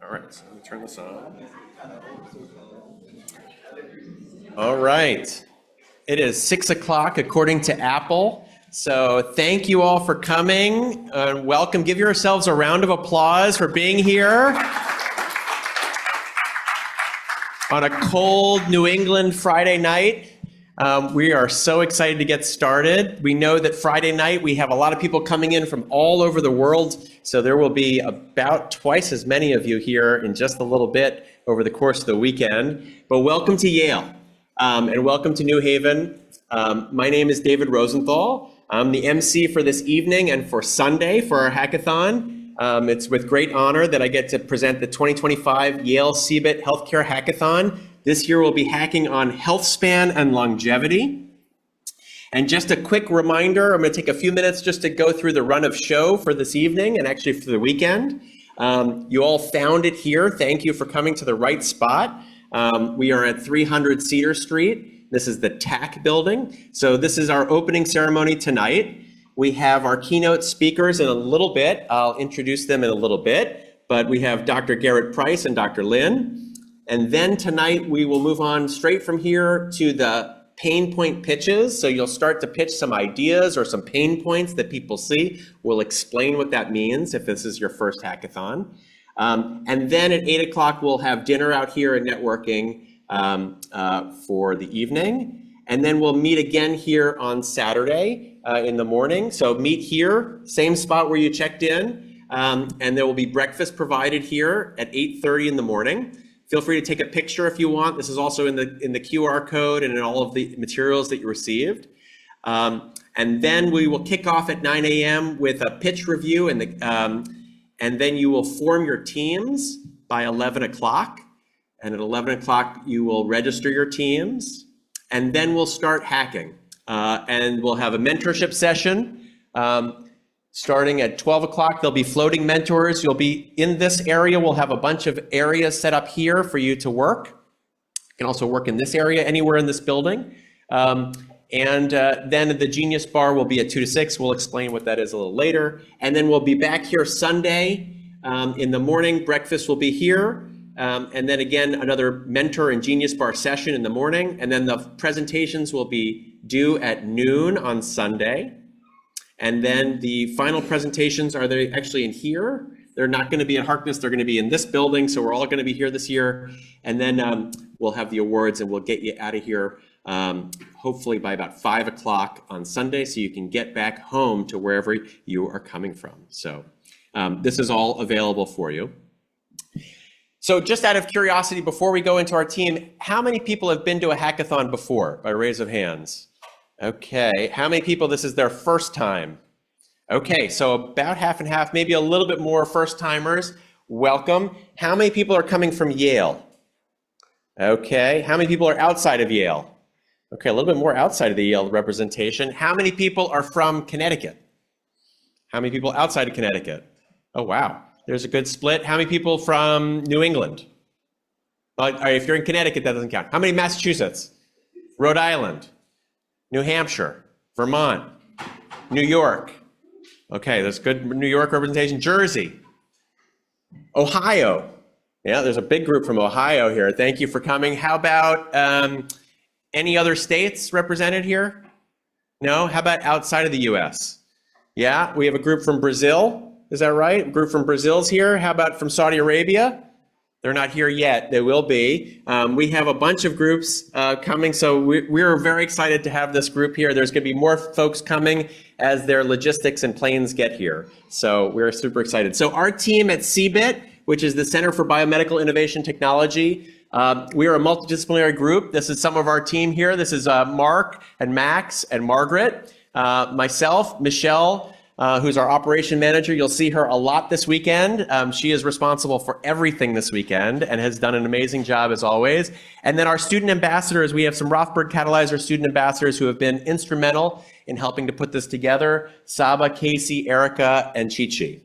All right, so let me turn this on. All right, it is 6 o'clock according to Apple. So thank you all for coming and welcome. Give yourselves a round of applause for being here on a cold New England Friday night. We are so excited to get started. We know that Friday night we have a lot of people coming in from all over the world, so there will be about twice as many of you here in just a little bit over the course of the weekend. But welcome to Yale, and welcome to New Haven. My name is David Rosenthal. I'm the MC for this evening and for Sunday for our hackathon. It's with great honor that I get to present the 2025 Yale CBIT Healthcare Hackathon. This year we'll be hacking on health span and longevity. And just a quick reminder, I'm going to take a few minutes just to go through the run of show for this evening and actually for the weekend. You all found it here. Thank you for coming to the right spot. We are at 300 Cedar Street. This is the TAC building. So this is our opening ceremony tonight. We have our keynote speakers in a little bit. I'll introduce them in a little bit, but we have Dr. Garrett Price and Dr. Lin. And then tonight we will move on straight from here to the pain point pitches. So you'll start to pitch some ideas or some pain points that people see. We'll explain what that means if this is your first hackathon. And then at 8 o'clock we'll have dinner out here and networking for the evening. And then we'll meet again here on Saturday in the morning. So meet here, same spot where you checked in. And there will be breakfast provided here at 8:30 in the morning. Feel free to take a picture if you want. This is also in the QR code and in all of the materials that you received. And then we will kick off at 9 a.m. with a pitch review, and then you will form your teams by 11 o'clock. And at 11 o'clock, you will register your teams, and then we'll start hacking. And we'll have a mentorship session. Starting at 12 o'clock, there'll be floating mentors. You'll be in this area. We'll have a bunch of areas set up here for you to work. You can also work in this area, anywhere in this building. Then the Genius Bar will be at 2 to 6. We'll explain what that is a little later. And then we'll be back here Sunday in the morning. Breakfast will be here. And then again, another mentor and Genius Bar session in the morning. And then the presentations will be due at noon on Sunday. And then the final presentations, are they actually in here? They're not going to be in Harkness, they're going to be in this building, so we're all going to be here this year. And then we'll have the awards and we'll get you out of here hopefully by about 5 o'clock on Sunday so you can get back home to wherever you are coming from. So this is all available for you. So just out of curiosity, before we go into our team, how many people have been to a hackathon before, by raise of hands? Okay, how many people this is their first time? Okay, so about half and half, maybe a little bit more first timers. Welcome. How many people are coming from Yale? Okay, how many people are outside of Yale? Okay, a little bit more outside of the Yale representation. How many people are from Connecticut? How many people outside of Connecticut? Oh, wow, there's a good split. How many people from New England? All right, if you're in Connecticut, that doesn't count. How many Massachusetts? Rhode Island? New Hampshire, Vermont, New York. Okay, there's good New York representation. Jersey, Ohio. Yeah, there's a big group from Ohio here. Thank you for coming. How about any other states represented here? No? How about outside of the US? Yeah, we have a group from Brazil. Is that right? A group from Brazil's here. How about from Saudi Arabia? They're not here yet. They will be. We have a bunch of groups coming, so we're very excited to have this group here. There's going to be more folks coming as their logistics and planes get here. So we're super excited. So our team at CBIT, which is the Center for Biomedical Innovation Technology, we are a multidisciplinary group. This is some of our team here. This is Mark and Max and Margaret, myself, Michelle, who's our operation manager. You'll see her a lot this weekend. She is responsible for everything this weekend and has done an amazing job as always. And then our student ambassadors, we have some Rothberg Catalyzer student ambassadors who have been instrumental in helping to put this together. Saba, Casey, Erica, and Chi-Chi.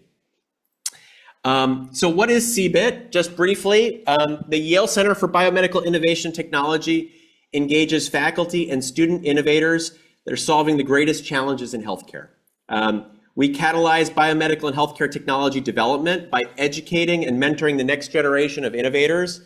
So what is CBIT? Just briefly, the Yale Center for Biomedical Innovation Technology engages faculty and student innovators that are solving the greatest challenges in healthcare. We catalyze biomedical and healthcare technology development by educating and mentoring the next generation of innovators,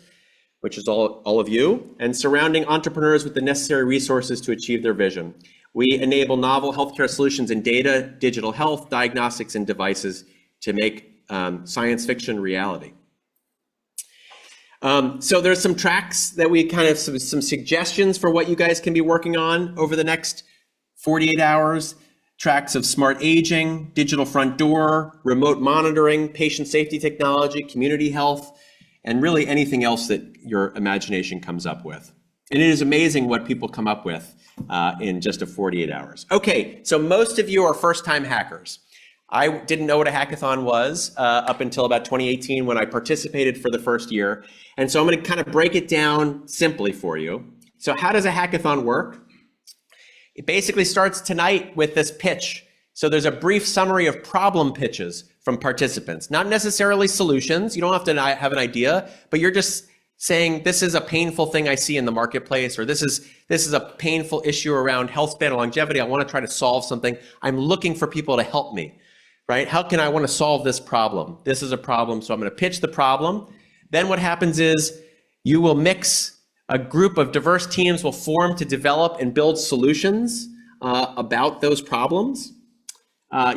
which is all of you, and surrounding entrepreneurs with the necessary resources to achieve their vision. We enable novel healthcare solutions in data, digital health, diagnostics, and devices to make science fiction reality. So there's some tracks that we kind of, some suggestions for what you guys can be working on over the next 48 hours. Tracks of smart aging, digital front door, remote monitoring, patient safety technology, community health, and really anything else that your imagination comes up with. And it is amazing what people come up with in just a 48 hours. Okay, so most of you are first-time hackers. I didn't know what a hackathon was up until about 2018 when I participated for the first year. And so I'm going to kind of break it down simply for you. So how does a hackathon work? It basically starts tonight with this pitch. So there's a brief summary of problem pitches from participants, not necessarily solutions. You don't have to have an idea, but you're just saying, this is a painful thing I see in the marketplace, or this is a painful issue around health span and longevity. I want to try to solve something. I'm looking for people to help me, right? How can I want to solve this problem? This is a problem, so I'm going to pitch the problem. Then what happens is you will mix. A group of diverse teams will form to develop and build solutions about those problems.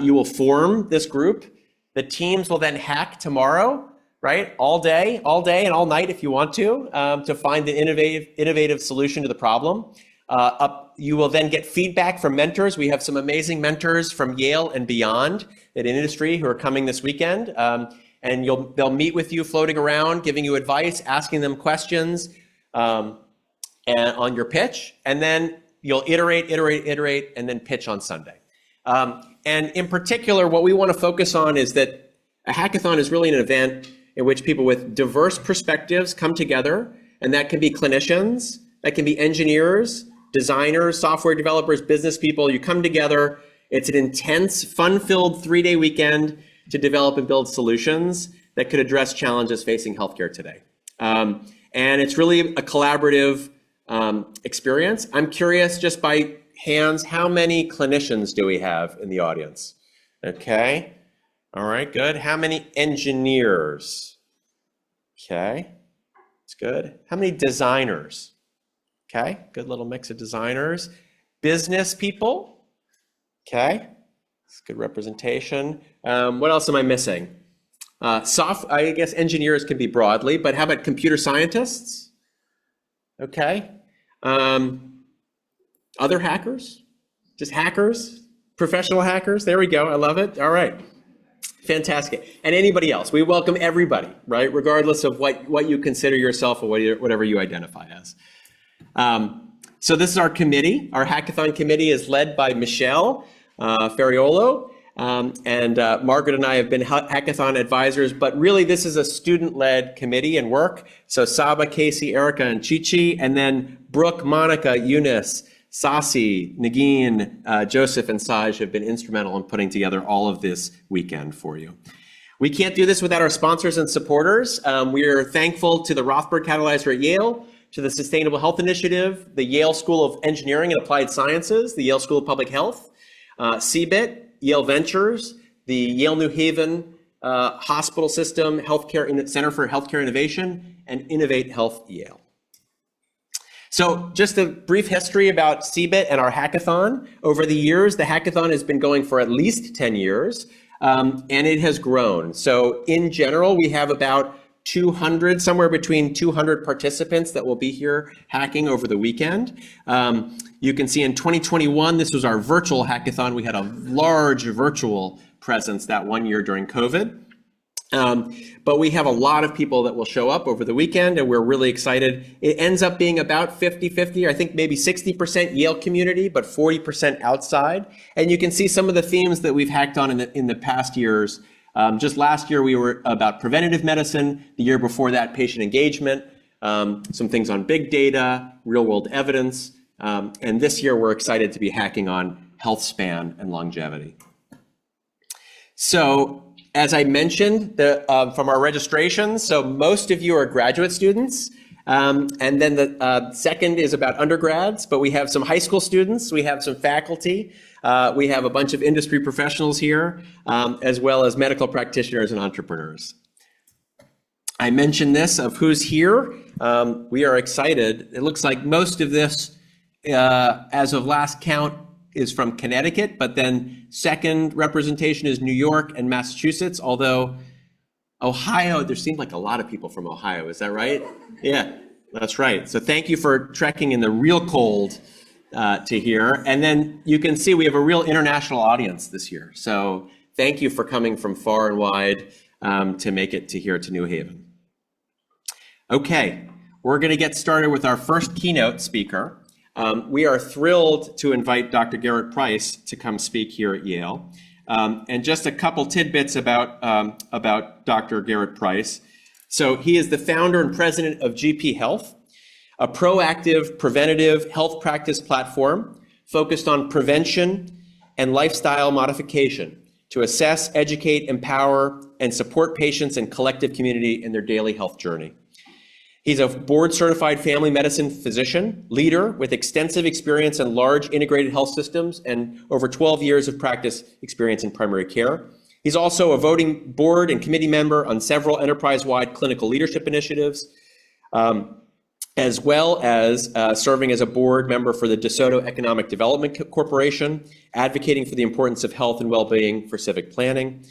You will form this group. The teams will then hack tomorrow, right? All day and all night if you want to find an innovative solution to the problem. You will then get feedback from mentors. We have some amazing mentors from Yale and beyond in industry who are coming this weekend. And they'll meet with you floating around, giving you advice, asking them questions. And on your pitch, and then you'll iterate, and then pitch on Sunday. And in particular, what we want to focus on is that a hackathon is really an event in which people with diverse perspectives come together, and that can be clinicians, that can be engineers, designers, software developers, business people. You come together. It's an intense, fun-filled 3-day weekend to develop and build solutions that could address challenges facing healthcare today. And it's really a collaborative experience. I'm curious, just by hands, how many clinicians do we have in the audience? Okay, all right, good. How many engineers? Okay, that's good. How many designers? Okay, good little mix of designers. Business people? Okay, that's good representation. What else am I missing? I guess engineers can be broadly, but how about computer scientists? Okay. Other hackers? Just hackers? Professional hackers? There we go. I love it. All right. Fantastic. And anybody else? We welcome everybody, right? Regardless of what you consider yourself or whatever you identify as. So this is our committee. Our hackathon committee is led by Michelle Ferriolo. And Margaret and I have been hackathon advisors, but really this is a student-led committee and work. So Saba, Casey, Erica, and Chichi, and then Brooke, Monica, Eunice, Sasi, Nagin, Joseph, and Saj have been instrumental in putting together all of this weekend for you. We can't do this without our sponsors and supporters. We are thankful to the Rothberg Catalyzer at Yale, to the Sustainable Health Initiative, the Yale School of Engineering and Applied Sciences, the Yale School of Public Health, CBIT, Yale Ventures, the Yale New Haven Hospital System, Center for Healthcare Innovation, and Innovate Health Yale. So just a brief history about CBIT and our hackathon. Over the years, the hackathon has been going for at least 10 years, and it has grown. So in general, we have about 200, somewhere between 200 participants that will be here hacking over the weekend. You can see in 2021, this was our virtual hackathon. We had a large virtual presence that one year during COVID. But we have a lot of people that will show up over the weekend, and we're really excited. It ends up being about 50-50, I think maybe 60% Yale community, but 40% outside. And you can see some of the themes that we've hacked on in the past years. Just last year, we were about preventative medicine. The year before that, patient engagement, some things on big data, real world evidence. And this year, we're excited to be hacking on health span and longevity. So as I mentioned from our registrations, so most of you are graduate students. And then the second is about undergrads, but we have some high school students, we have some faculty, We have a bunch of industry professionals here, as well as medical practitioners and entrepreneurs. I mentioned this of who's here. We are excited. It looks like most of this, as of last count, is from Connecticut, but then second representation is New York and Massachusetts, although Ohio, there seemed like a lot of people from Ohio. Is that right? Yeah, that's right. So thank you for trekking in the real cold to here. And then you can see we have a real international audience this year. So thank you for coming from far and wide to make it to here to New Haven. Okay, we're going to get started with our first keynote speaker. We are thrilled to invite Dr. Garrett Price to come speak here at Yale. And just a couple tidbits about Dr. Garrett Price. So he is the founder and president of GP Health, a proactive preventative health practice platform focused on prevention and lifestyle modification to assess, educate, empower, and support patients and collective community in their daily health journey. He's a board-certified family medicine physician, leader with extensive experience in large integrated health systems and over 12 years of practice experience in primary care. He's also a voting board and committee member on several enterprise-wide clinical leadership initiatives, as well as serving as a board member for the DeSoto Economic Development Corporation, advocating for the importance of health and well-being for civic planning.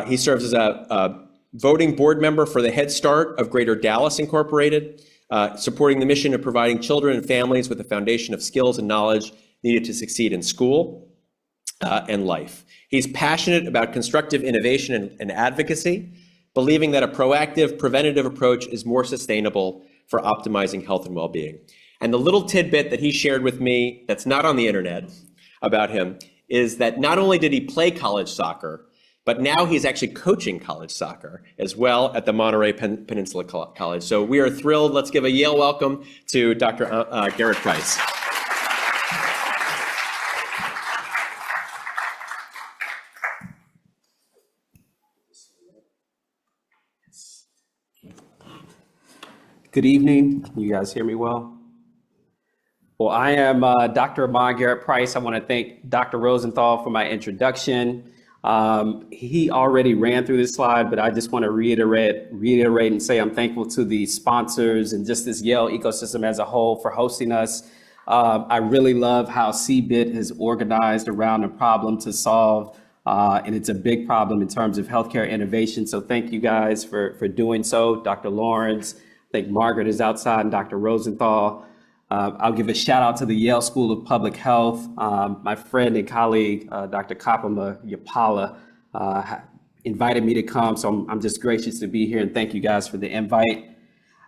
He serves as a voting board member for the Head Start of Greater Dallas Incorporated, supporting the mission of providing children and families with a foundation of skills and knowledge needed to succeed in school and life. He's passionate about constructive innovation and advocacy, believing that a proactive, preventative approach is more sustainable for optimizing health and well-being. And the little tidbit that he shared with me that's not on the internet about him is that not only did he play college soccer, but now he's actually coaching college soccer as well at the Monterey Peninsula College. So we are thrilled. Let's give a Yale welcome to Dr. Garrett Price. Good evening. Can you guys hear me well? Well, I am Dr. Garrett Price. I want to thank Dr. Rosenthal for my introduction. He already ran through this slide, but I just want to reiterate and say I'm thankful to the sponsors and just this Yale ecosystem as a whole for hosting us. I really love how CBIT is organized around a problem to solve, and it's a big problem in terms of healthcare innovation. So thank you guys for doing so. Dr. Lawrence, I think Margaret is outside, and Dr. Rosenthal. I'll give a shout out to the Yale School of Public Health. My friend and colleague, Dr. Kapama Yapala, invited me to come, so I'm just gracious to be here, and thank you guys for the invite.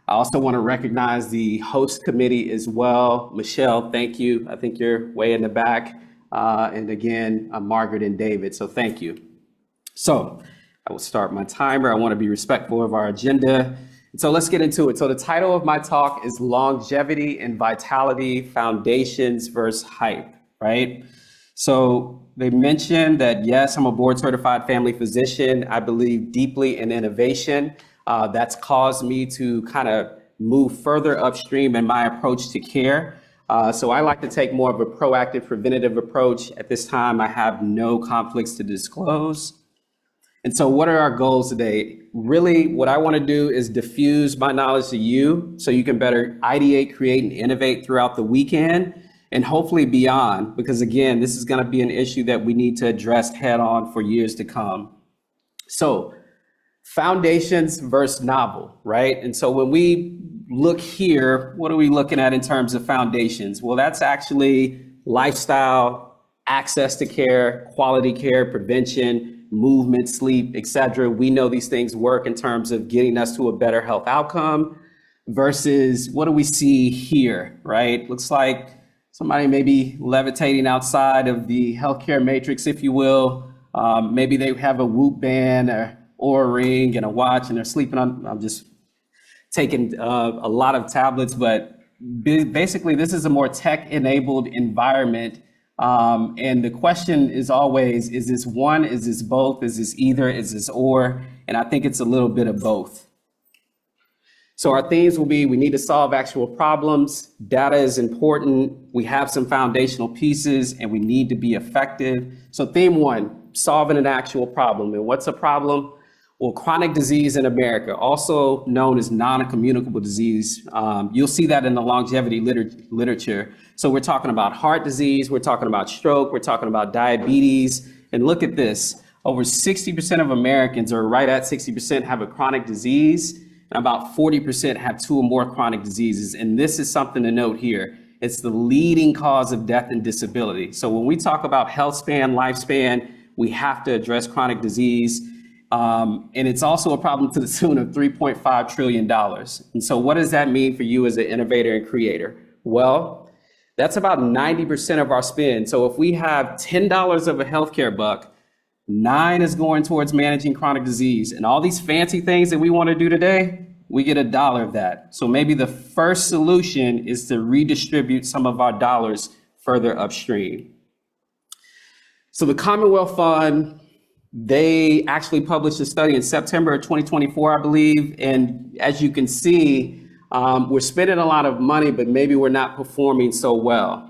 I also want to recognize the host committee as well. Michelle, thank you. I think you're way in the back. And again, Margaret and David, so thank you. So I will start my timer. I want to be respectful of our agenda. So let's get into it. So the title of my talk is Longevity and Vitality, Foundations versus Hype, right? So they mentioned that, yes, I'm a board certified family physician. I believe deeply in innovation. That's caused me to kind of move further upstream in my approach to care. So I like to take more of a proactive, preventative approach. At this time, I have no conflicts to disclose. And so what are our goals today? Really, what I want to do is diffuse my knowledge to you so you can better ideate, create, and innovate throughout the weekend and hopefully beyond, because again, this is going to be an issue that we need to address head on for years to come. So foundations versus novel, right? And so when we look here, what are we looking at in terms of foundations? Well, that's actually lifestyle, access to care, quality care, prevention, movement, sleep, etc. We know these things work in terms of getting us to a better health outcome versus what do we see here, right? Looks like somebody may be levitating outside of the healthcare matrix, if you will. Maybe they have a Whoop band or a ring and a watch and they're sleeping on, I'm just taking a lot of tablets, but basically this is a more tech-enabled environment. And the question is always, is this one, is this both, is this either, is this or? And I think it's a little bit of both. So our themes will be, we need to solve actual problems, data is important, we have some foundational pieces, and we need to be effective. So theme 1, solving an actual problem. And what's a problem? Well, chronic disease in America, also known as non-communicable disease. You'll see that in the longevity literature. So we're talking about heart disease, we're talking about stroke, we're talking about diabetes. And look at this, over 60% of Americans, or right at 60%, have a chronic disease, and about 40% have 2 or more chronic diseases. And this is something to note here. It's the leading cause of death and disability. So when we talk about health span, lifespan, we have to address chronic disease. And it's also a problem to the tune of $3.5 trillion. And so what does that mean for you as an innovator and creator? Well, that's about 90% of our spend. So if we have $10 of a healthcare buck, 9 is going towards managing chronic disease. And all these fancy things that we want to do today, we get $1 of that. So maybe the first solution is to redistribute some of our dollars further upstream. So the Commonwealth Fund, they actually published a study in September of 2024, I believe. And as you can see, we're spending a lot of money, but maybe we're not performing so well.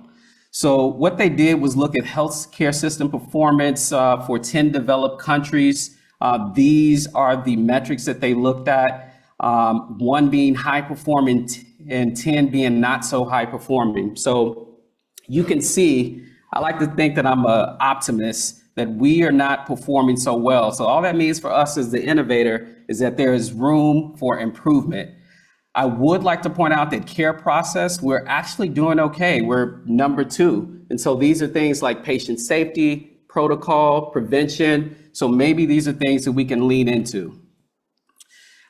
So what they did was look at healthcare system performance for 10 developed countries. These are the metrics that they looked at, 1 being high performing and 10 being not so high performing. So you can see, I like to think that I'm an optimist, that we are not performing so well. So all that means for us as the innovator is that there is room for improvement. I would like to point out that care process, we're actually doing okay. We're number 2. And so these are things like patient safety, protocol, prevention. So maybe these are things that we can lean into.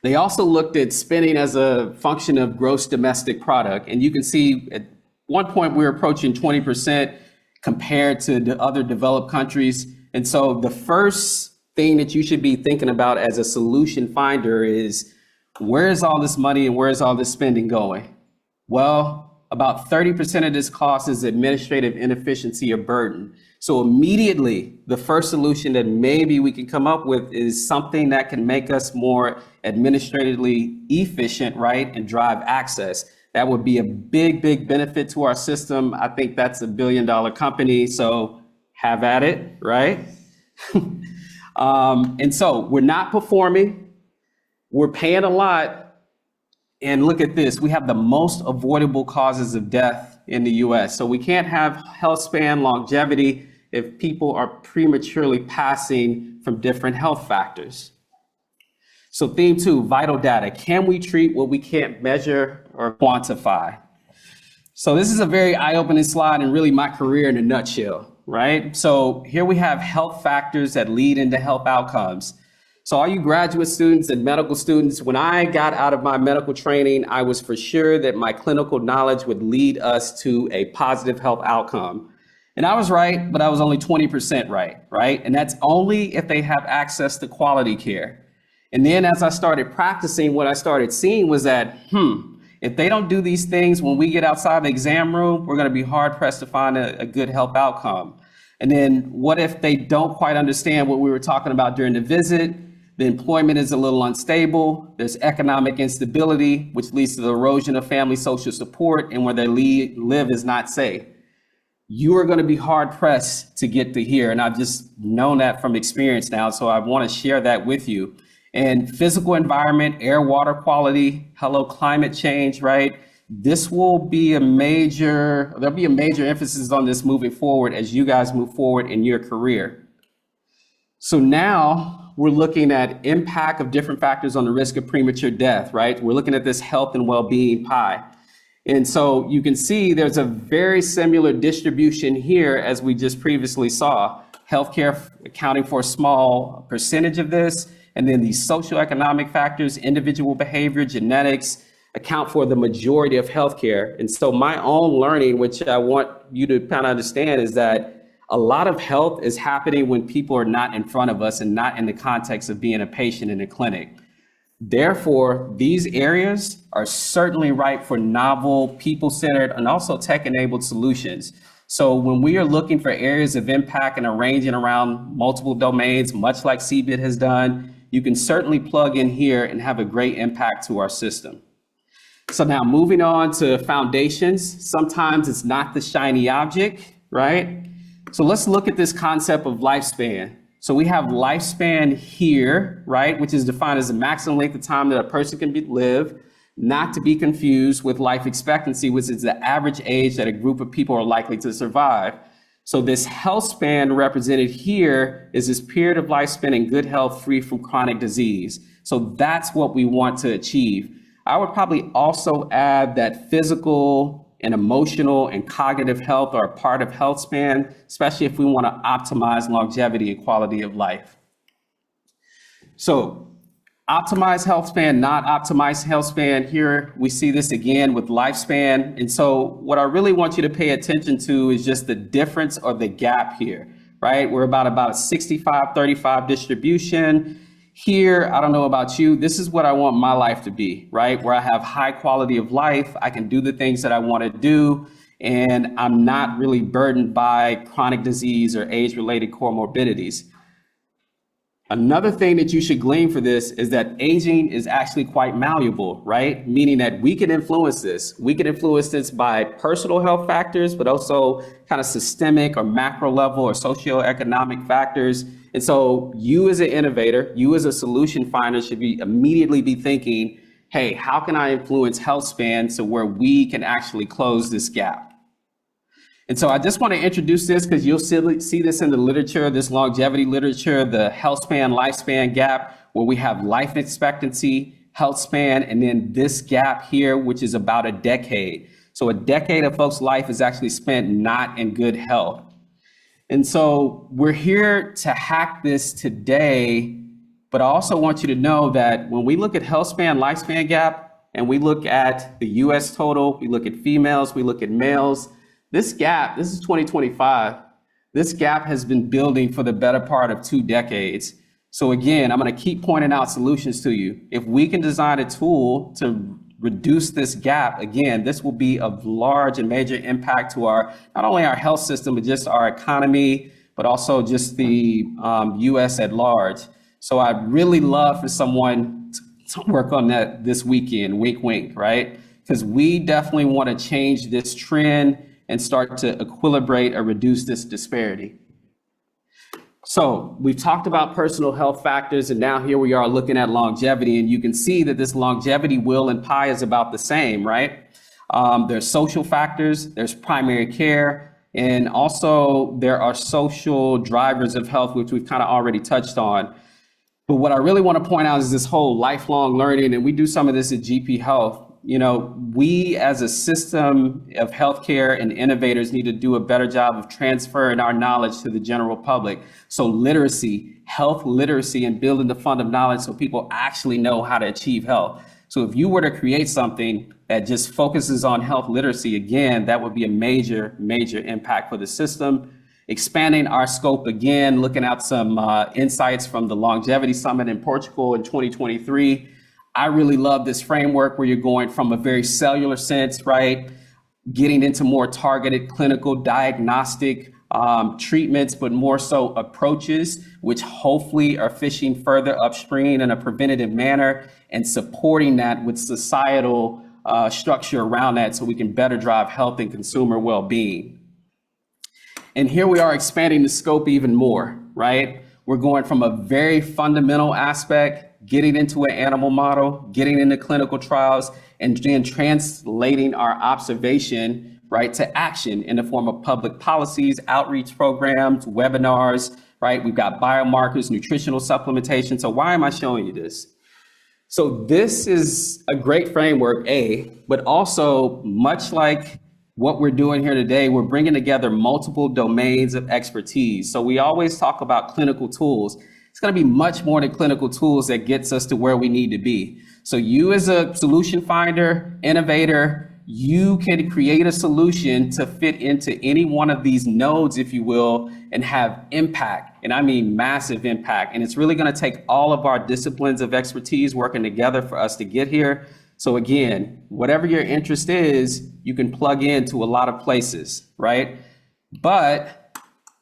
They also looked at spending as a function of gross domestic product. And you can see at one point we were approaching 20% compared to the other developed countries. And so the first thing that you should be thinking about as a solution finder is, where is all this money and where is all this spending going? Well, about 30% of this cost is administrative inefficiency or burden. So immediately, the first solution that maybe we can come up with is something that can make us more administratively efficient, right, and drive access. That would be a big, big benefit to our system. I think that's $1 billion company, so have at it, right? And so we're not performing, we're paying a lot, and look at this, we have the most avoidable causes of death in the US. So we can't have health span longevity if people are prematurely passing from different health factors. So theme 2, vital data. Can we treat what we can't measure or quantify? So this is a very eye-opening slide and really my career in a nutshell, right? So here we have health factors that lead into health outcomes. So all you graduate students and medical students, when I got out of my medical training, I was for sure that my clinical knowledge would lead us to a positive health outcome. And I was right, but I was only 20% right? And that's only if they have access to quality care. And then as I started practicing, what I started seeing was that, if they don't do these things when we get outside the exam room, we're going to be hard pressed to find a good health outcome. And then what if they don't quite understand what we were talking about during the visit? The employment is a little unstable. There's economic instability, which leads to the erosion of family social support, and where they live is not safe. You are going to be hard pressed to get to here. And I've just known that from experience now. So I want to share that with you. And physical environment, air, water quality, hello, climate change, right? This will be there'll be a major emphasis on this moving forward as you guys move forward in your career. So now we're looking at impact of different factors on the risk of premature death, right? We're looking at this health and well-being pie. And so you can see there's a very similar distribution here as we just previously saw. Healthcare accounting for a small percentage of this, and then these socioeconomic factors, individual behavior, genetics, account for the majority of healthcare. And so my own learning, which I want you to kind of understand, is that a lot of health is happening when people are not in front of us and not in the context of being a patient in a clinic. Therefore, these areas are certainly ripe for novel, people-centered, and also tech-enabled solutions. So when we are looking for areas of impact and arranging around multiple domains, much like CBIT has done, you can certainly plug in here and have a great impact to our system. So now moving on to foundations, sometimes it's not the shiny object, right? So let's look at this concept of lifespan. So we have lifespan here, right, which is defined as the maximum length of time that a person can live, not to be confused with life expectancy, which is the average age that a group of people are likely to survive. So this health span represented here is this period of lifespan in good health, free from chronic disease. So that's what we want to achieve. I would probably also add that physical and emotional and cognitive health are a part of health span, especially if we want to optimize longevity and quality of life. So optimize health span, not optimize health span. Here we see this again with lifespan. And so what I really want you to pay attention to is just the difference or the gap here, right? We're about a 65-35 distribution. Here, I don't know about you, this is what I want my life to be, right? Where I have high quality of life, I can do the things that I want to do, and I'm not really burdened by chronic disease or age-related comorbidities. Another thing that you should glean for this is that aging is actually quite malleable, right? Meaning that we can influence this. We can influence this by personal health factors, but also kind of systemic or macro level or socioeconomic factors. And so you as an innovator, you as a solution finder should immediately be thinking, hey, how can I influence health span so where we can actually close this gap? And so I just want to introduce this because you'll see this in the literature, this longevity literature, the health span, lifespan gap, where we have life expectancy, health span, and then this gap here, which is about a decade. So a decade of folks' life is actually spent not in good health. And so we're here to hack this today, but I also want you to know that when we look at health span, lifespan gap, and we look at the US total, we look at females, we look at males, this gap, this is 2025, this gap has been building for the better part of 2 decades. So again, I'm going to keep pointing out solutions to you. If we can design a tool to reduce this gap, again, this will be of large and major impact to our, not only our health system, but just our economy, but also just the US at large. So I'd really love for someone to work on that this weekend, wink, wink, right? Because we definitely want to change this trend and start to equilibrate or reduce this disparity. So we've talked about personal health factors, and now here we are looking at longevity, and you can see that this longevity wheel and pie is about the same, right? There's social factors, there's primary care, and also there are social drivers of health, which we've kind of already touched on. But what I really want to point out is this whole lifelong learning, and we do some of this at GP Health. You know, we as a system of healthcare and innovators need to do a better job of transferring our knowledge to the general public. So literacy, health literacy, and building the fund of knowledge so people actually know how to achieve health. So if you were to create something that just focuses on health literacy, again, that would be a major, major impact for the system. Expanding our scope again, looking at some insights from the Longevity Summit in Portugal in 2023. I really love this framework where you're going from a very cellular sense, right? Getting into more targeted clinical diagnostic treatments, but more so approaches, which hopefully are fishing further upstream in a preventative manner and supporting that with societal structure around that so we can better drive health and consumer well-being. And here we are expanding the scope even more, right? We're going from a very fundamental aspect, getting into an animal model, getting into clinical trials, and then translating our observation, right, to action in the form of public policies, outreach programs, webinars, right? We've got biomarkers, nutritional supplementation. So why am I showing you this? So this is a great framework, but also much like what we're doing here today, we're bringing together multiple domains of expertise. So we always talk about clinical tools. It's going to be much more than clinical tools that gets us to where we need to be. So you as a solution finder, innovator, you can create a solution to fit into any one of these nodes, if you will, and have impact. And I mean massive impact. And it's really going to take all of our disciplines of expertise working together for us to get here. So again, whatever your interest is, you can plug into a lot of places, right? But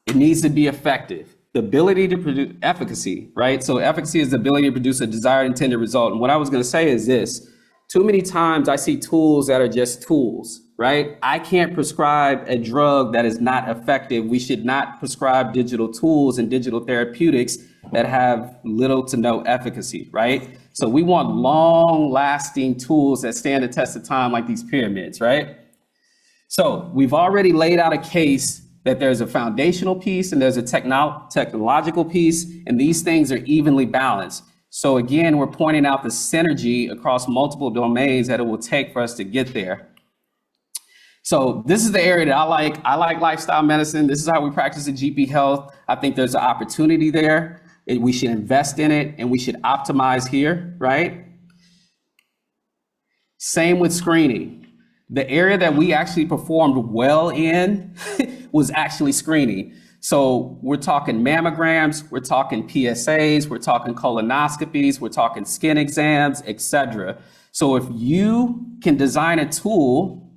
it needs to be effective. The ability to produce efficacy, right? So efficacy is the ability to produce a desired intended result. And what I was going to say is this: Too many times I see tools that are just tools, right? I can't prescribe a drug that is not effective. We should not prescribe digital tools and digital therapeutics that have little to no efficacy, right? So we want long-lasting tools that stand the test of time, like these pyramids, right? So we've already laid out a case that there's a foundational piece and there's a technological piece, and these things are evenly balanced. So again, we're pointing out the synergy across multiple domains that it will take for us to get there. So this is the area that I like. I like lifestyle medicine. This is how we practice at GP Health. I think there's an opportunity there. We should invest in it and we should optimize here, right? Same with screening. The area that we actually performed well in was actually screening. So we're talking mammograms, we're talking PSAs, we're talking colonoscopies, we're talking skin exams, etc. So if you can design a tool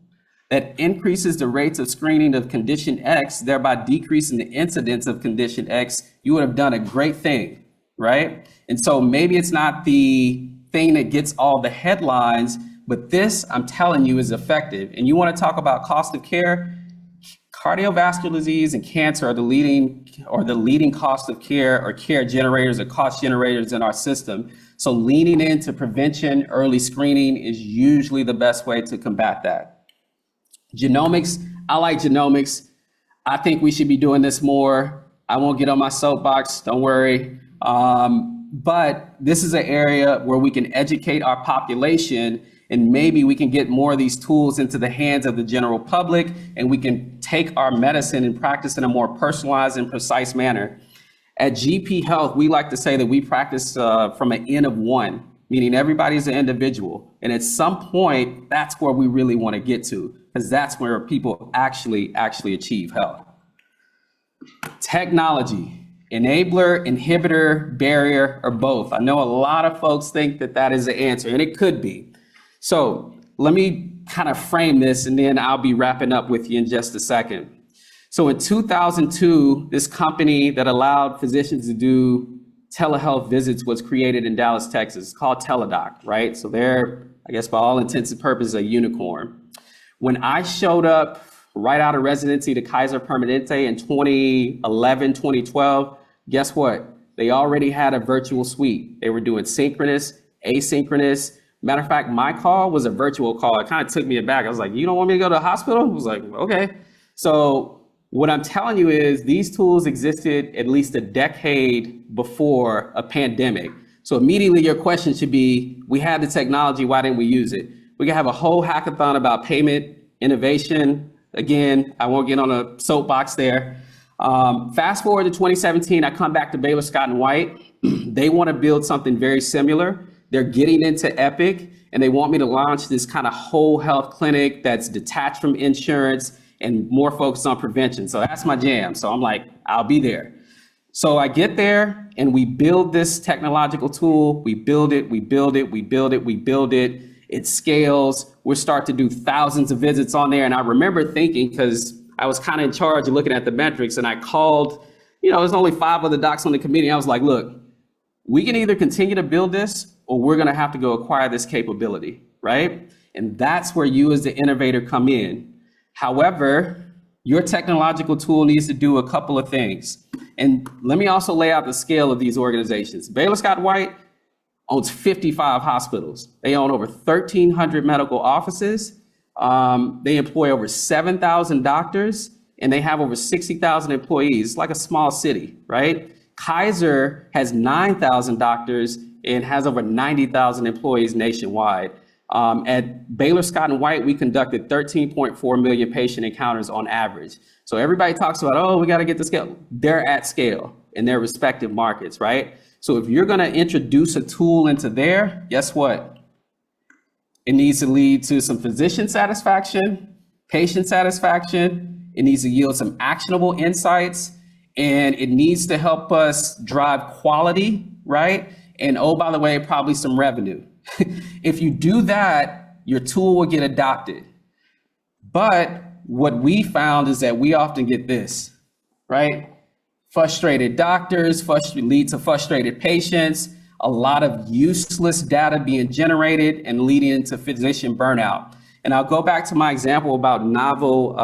that increases the rates of screening of condition X, thereby decreasing the incidence of condition X, you would have done a great thing, right? And so maybe it's not the thing that gets all the headlines, but this, I'm telling you, is effective. And you want to talk about cost of care? Cardiovascular disease and cancer are the leading cost of care or care generators or cost generators in our system. So leaning into prevention, early screening is usually the best way to combat that. Genomics, I like genomics. I think we should be doing this more. I won't get on my soapbox, don't worry. But this is an area where we can educate our population, and maybe we can get more of these tools into the hands of the general public, and we can take our medicine and practice in a more personalized and precise manner. At GP Health, we like to say that we practice from an N of one, meaning everybody's an individual. And at some point, that's where we really want to get to, because that's where people actually achieve health. Technology, enabler, inhibitor, barrier, or both. I know a lot of folks think that that is the answer, and it could be. So let me kind of frame this, and then I'll be wrapping up with you in just a second. So in 2002, this company that allowed physicians to do telehealth visits was created in Dallas, Texas. It's called Teladoc, right? So they're, I guess, by all intents and purposes, a unicorn. When I showed up right out of residency to Kaiser Permanente in 2011, 2012, guess what? They already had a virtual suite. They were doing synchronous, asynchronous. Matter of fact, my call was a virtual call. It kind of took me aback. I was like, you don't want me to go to the hospital? I was like, okay. So what I'm telling you is these tools existed at least a decade before a pandemic. So immediately your question should be, we had the technology, why didn't we use it? We can have a whole hackathon about payment, innovation. Again, I won't get on a soapbox there. Fast forward to 2017, I come back to Baylor Scott & White. They want to build something very similar. They're getting into Epic, and they want me to launch this kind of whole health clinic that's detached from insurance and more focused on prevention. So that's my jam. So I'm like, I'll be there. So I get there and we build this technological tool. We build it, we build it, we build it, we build it. It scales. We start to do thousands of visits on there. And I remember thinking, because I was kind of in charge of looking at the metrics, and I called, there's only 5 other docs on the committee. I was like, look, we can either continue to build this, or we're going to have to go acquire this capability, right? And that's where you as the innovator come in. However, your technological tool needs to do a couple of things. And let me also lay out the scale of these organizations. Baylor Scott & White owns 55 hospitals. They own over 1,300 medical offices. They employ over 7,000 doctors, and they have over 60,000 employees. It's like a small city, right? Kaiser has 9,000 doctors and has over 90,000 employees nationwide. At Baylor Scott & White, we conducted 13.4 million patient encounters on average. So everybody talks about, oh, we got to get to scale. They're at scale in their respective markets, right? So if you're going to introduce a tool into there, guess what? It needs to lead to some physician satisfaction, patient satisfaction. It needs to yield some actionable insights, and it needs to help us drive quality, right? And oh, by the way, probably some revenue. If you do that, your tool will get adopted. But what we found is that we often get this, right? Frustrated doctors, lead to frustrated patients. a lot of useless data being generated and leading into physician burnout. And I'll go back to my example about novel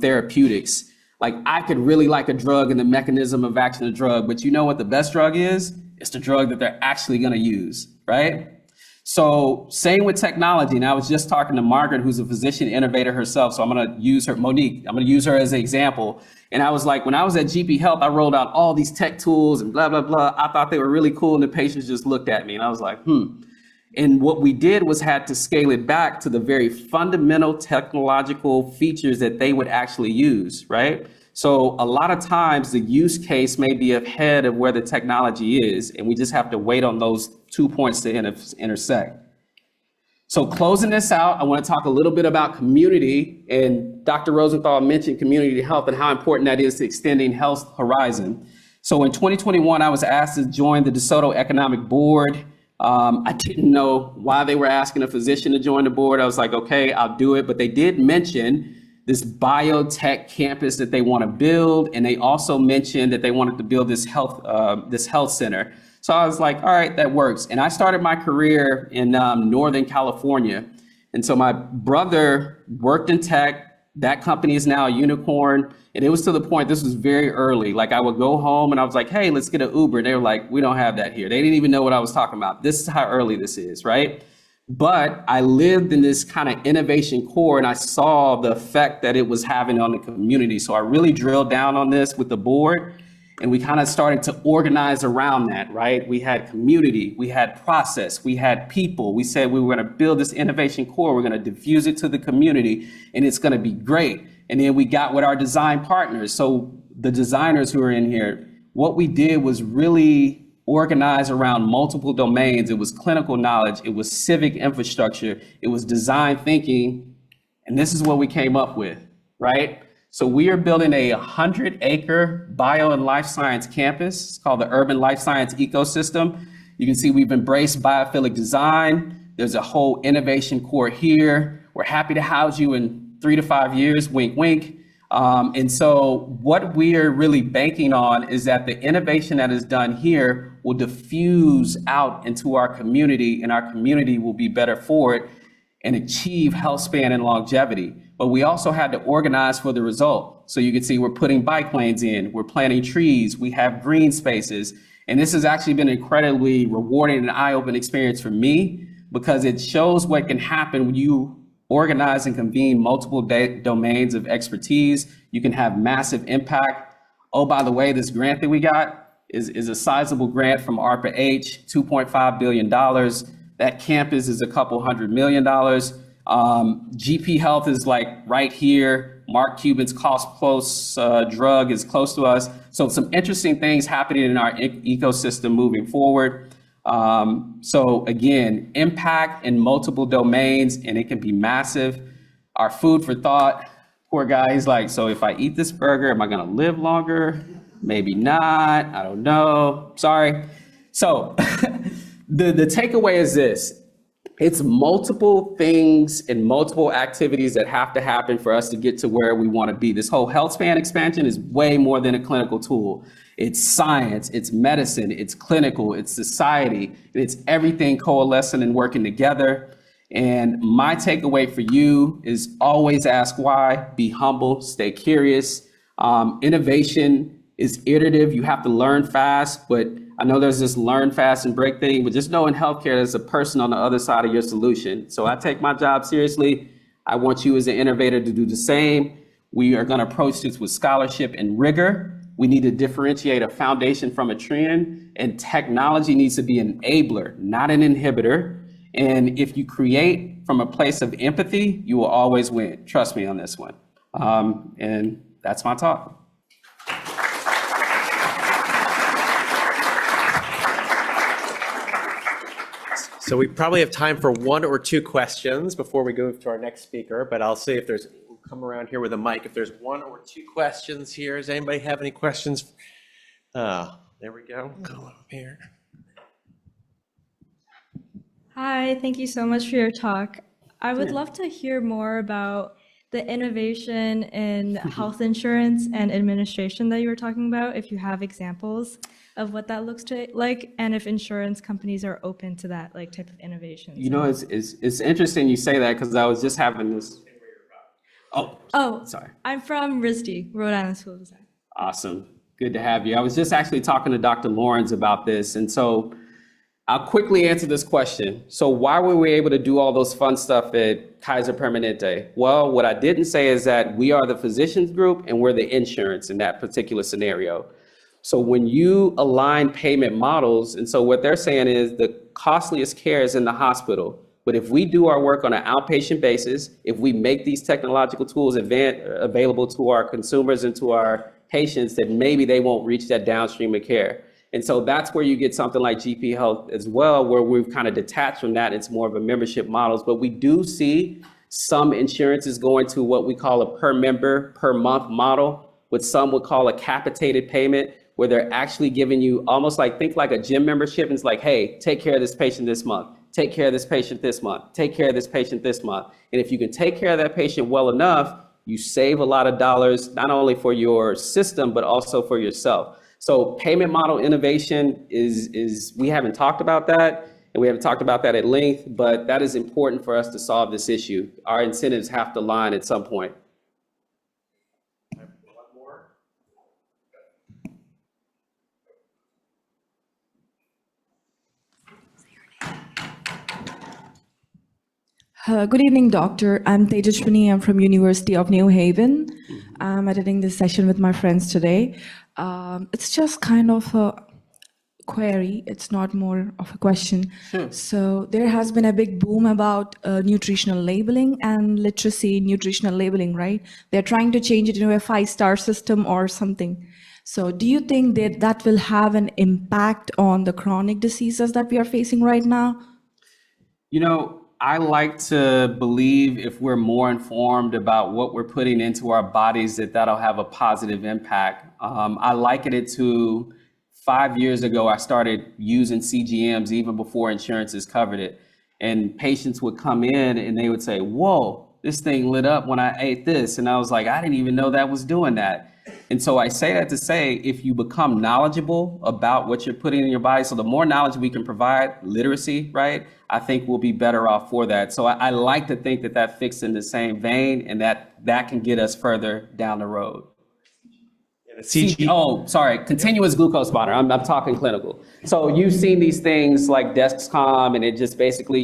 therapeutics. Like I could really like a drug and the mechanism of action of the drug, but you know what the best drug is? It's the drug that they're actually going to use, right? So same with technology. And I was just talking to Margaret, who's a physician innovator herself. So I'm going to use her, Monique, I'm going to use her as an example. And I was like, when I was at GP Health, I rolled out all these tech tools and blah, blah, blah. I thought they were really cool. And the patients just looked at me and I was like, And what we did was had to scale it back to the very fundamental technological features that they would actually use, right? So a lot of times the use case may be ahead of where the technology is, and we just have to wait on those 2 points to intersect. So closing this out, I want to talk a little bit about community, and Dr. Rosenthal mentioned community health and how important that is to extending health horizon. So in 2021, I was asked to join the DeSoto Economic Board. I didn't know why they were asking a physician to join the board. I was like, okay, I'll do it. But they did mention this biotech campus that they want to build. And they also mentioned that they wanted to build this health center. So I was like, all right, that works. And I started my career in Northern California. And so my brother worked in tech. That company is now a unicorn. And it was to the point, this was very early. Like I would go home and I was like, hey, let's get an Uber. And they were like, we don't have that here. They didn't even know what I was talking about. This is how early this is, right? But I lived in this kind of innovation core and I saw the effect that it was having on the community. So I really drilled down on this with the board and we kind of started to organize around that, right? We had community, we had process, we had people. We said we were going to build this innovation core. We're going to diffuse it to the community and it's going to be great. And then we got with our design partners. So the designers who are in here, what we did was really organize around multiple domains. It was clinical knowledge, it was civic infrastructure, it was design thinking, and this is what we came up with, right? So we are building a 100-acre bio and life science campus. It's called the Urban Life Science Ecosystem. You can see we've embraced biophilic design. There's a whole innovation core here. We're happy to house you in 3 to 5 years, wink, wink. And so what we are really banking on is that the innovation that is done here will diffuse out into our community and our community will be better for it and achieve health span and longevity. But we also had to organize for the result. So you can see we're putting bike lanes in, we're planting trees, we have green spaces. And this has actually been an incredibly rewarding and eye-opening experience for me because it shows what can happen when you organize and convene multiple domains of expertise. You can have massive impact. Oh, by the way, this grant that we got is a sizable grant from ARPA-H, $2.5 billion. That campus is a couple $100 million. GP Health is like right here. Mark Cuban's cost plus drug is close to us. So some interesting things happening in our ecosystem moving forward. So again, impact in multiple domains and it can be massive. Our food for thought, poor guy, he's like, so if I eat this burger, am I gonna live longer? Maybe not, I don't know, sorry. So the takeaway is this. It's multiple things and multiple activities that have to happen for us to get to where we want to be. This whole health span expansion is way more than a clinical tool. It's science, it's medicine, it's clinical, it's society, and it's everything coalescing and working together. And my takeaway for you is always ask why, be humble, stay curious. Innovation is iterative. You have to learn fast, but I know there's this learn fast and break thing, but just know in healthcare, there's a person on the other side of your solution. So I take my job seriously. I want you as an innovator to do the same. We are going to approach this with scholarship and rigor. We need to differentiate a foundation from a trend, and technology needs to be an enabler, not an inhibitor. And if you create from a place of empathy, you will always win. Trust me on this one. And that's my talk. So we probably have time for 1 or 2 questions before we go to our next speaker, but I'll see if there's, we'll come around here with a mic. If there's 1 or 2 questions here, does anybody have any questions? There we go, come up here. Hi, thank you so much for your talk. I would love to hear more about the innovation in health insurance and administration that you were talking about, if you have examples of what that looks like, and if insurance companies are open to that like type of innovation. You know, it's interesting you say that because I was just having this. Oh, sorry. I'm from RISD, Rhode Island School of Design. Awesome. Good to have you. I was just actually talking to Dr. Lawrence about this. And so I'll quickly answer this question. So why were we able to do all those fun stuff at Kaiser Permanente? Well, what I didn't say is that we are the physicians group and we're the insurance in that particular scenario. So when you align payment models, and so what they're saying is the costliest care is in the hospital. But if we do our work on an outpatient basis, if we make these technological tools available to our consumers and to our patients, then maybe they won't reach that downstream of care. And so that's where you get something like GP Health as well, where we've kind of detached from that. It's more of a membership models, but we do see some insurances going to what we call a per member per month model, what some would call a capitated payment, where they're actually giving you almost like, think like a gym membership. And it's like, hey, take care of this patient this month. Take care of this patient this month, take care of this patient this month. And if you can take care of that patient well enough, you save a lot of dollars, not only for your system, but also for yourself. So payment model innovation is we haven't talked about that, and we haven't talked about that at length, but that is important for us to solve this issue. Our incentives have to line at some point. Good evening, doctor. I'm Tejaswini. I'm from University of New Haven. I'm attending this session with my friends today. It's just kind of a query. It's not more of a question. Sure. So there has been a big boom about nutritional labeling and literacy in nutritional labeling, right? They're trying to change it into a 5-star system or something. So do you think that that will have an impact on the chronic diseases that we are facing right now? You know, I like to believe if we're more informed about what we're putting into our bodies, that'll have a positive impact. I liken it to 5 years ago, I started using CGMs even before insurances covered it. And patients would come in and they would say, whoa, this thing lit up when I ate this. And I was like, I didn't even know that was doing that. And so I say that to say, if you become knowledgeable about what you're putting in your body, so the more knowledge we can provide, literacy, right, I think we'll be better off for that. So I like to think that that fits in the same vein and that can get us further down the road. Continuous glucose monitor. I'm talking clinical. So you've seen these things like Dexcom, and it just basically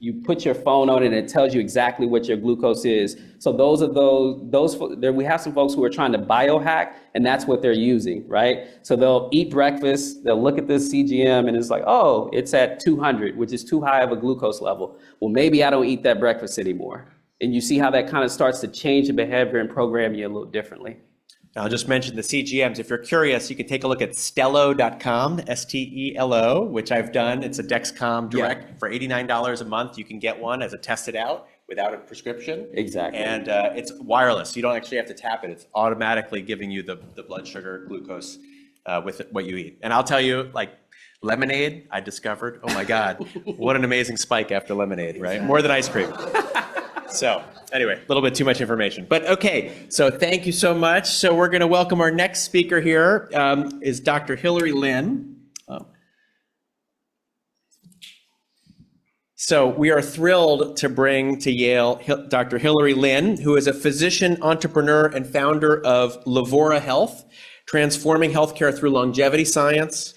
you put your phone on it and it tells you exactly what your glucose is. So we have some folks who are trying to biohack, and that's what they're using, right? So they'll eat breakfast, they'll look at this CGM, and it's like, oh, it's at 200, which is too high of a glucose level. Well, maybe I don't eat that breakfast anymore. And you see how that kind of starts to change the behavior and program you a little differently. I'll just mention the CGMs. If you're curious, you can take a look at Stelo.com, Stelo, which I've done. It's a Dexcom Direct for $89 a month. You can get one as a tested out without a prescription. Exactly. And it's wireless. You don't actually have to tap it. It's automatically giving you the blood sugar, glucose with what you eat. And I'll tell you, like lemonade, I discovered, oh my God, what an amazing spike after lemonade, right? More than ice cream. So anyway, a little bit too much information, but okay. So thank you so much. So we're going to welcome our next speaker here is Dr. Hillary Lin. So we are thrilled to bring to Yale Dr. Hillary Lin, who is a physician, entrepreneur, and founder of Levora Health, transforming healthcare through longevity science,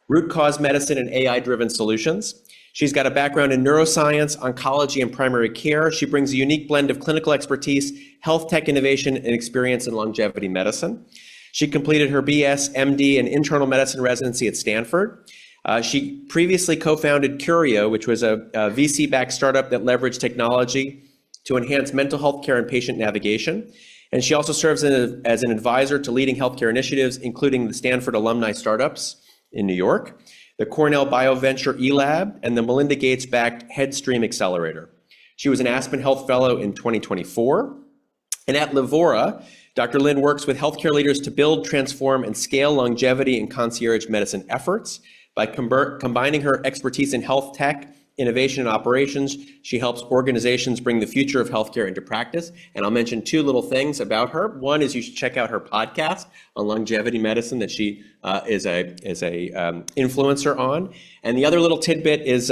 root cause medicine, and AI-driven solutions. She's got a background in neuroscience, oncology, and primary care. She brings a unique blend of clinical expertise, health tech innovation, and experience in longevity medicine. She completed her BS, MD, and internal medicine residency at Stanford. She previously co-founded Curio, which was a VC-backed startup that leveraged technology to enhance mental health care and patient navigation. And she also serves as an advisor to leading healthcare initiatives, including the Stanford alumni startups in New York, the Cornell BioVenture eLab, and the Melinda Gates-backed Headstream Accelerator. She was an Aspen Health Fellow in 2024. And at Levora, Dr. Lin works with healthcare leaders to build, transform, and scale longevity and concierge medicine efforts by combining her expertise in health tech innovation and operations. She helps organizations bring the future of healthcare into practice. And I'll mention two little things about her. One is you should check out her podcast on longevity medicine that she is a influencer on. And the other little tidbit is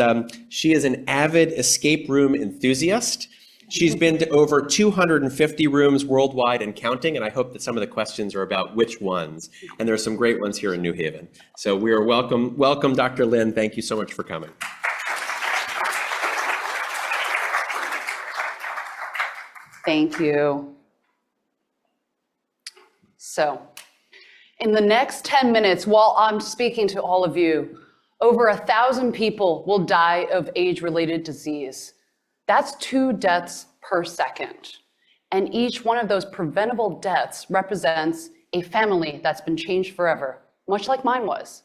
she is an avid escape room enthusiast. She's been to over 250 rooms worldwide and counting, and I hope that some of the questions are about which ones. And there are some great ones here in New Haven. So we are welcome, Dr. Lin. Thank you so much for coming. Thank you. So, in the next 10 minutes, while I'm speaking to all of you, over 1,000 people will die of age-related disease. That's 2 deaths per second. And each one of those preventable deaths represents a family that's been changed forever, much like mine was.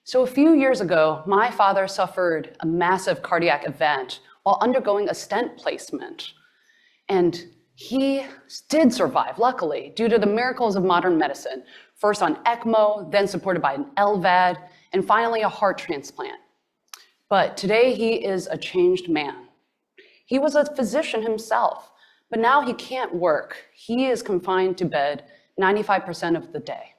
So a few years ago, my father suffered a massive cardiac event while undergoing a stent placement. And he did survive, luckily, due to the miracles of modern medicine, first on ECMO, then supported by an LVAD, and finally a heart transplant. But today he is a changed man. He was a physician himself, but now he can't work. He is confined to bed 95% of the day.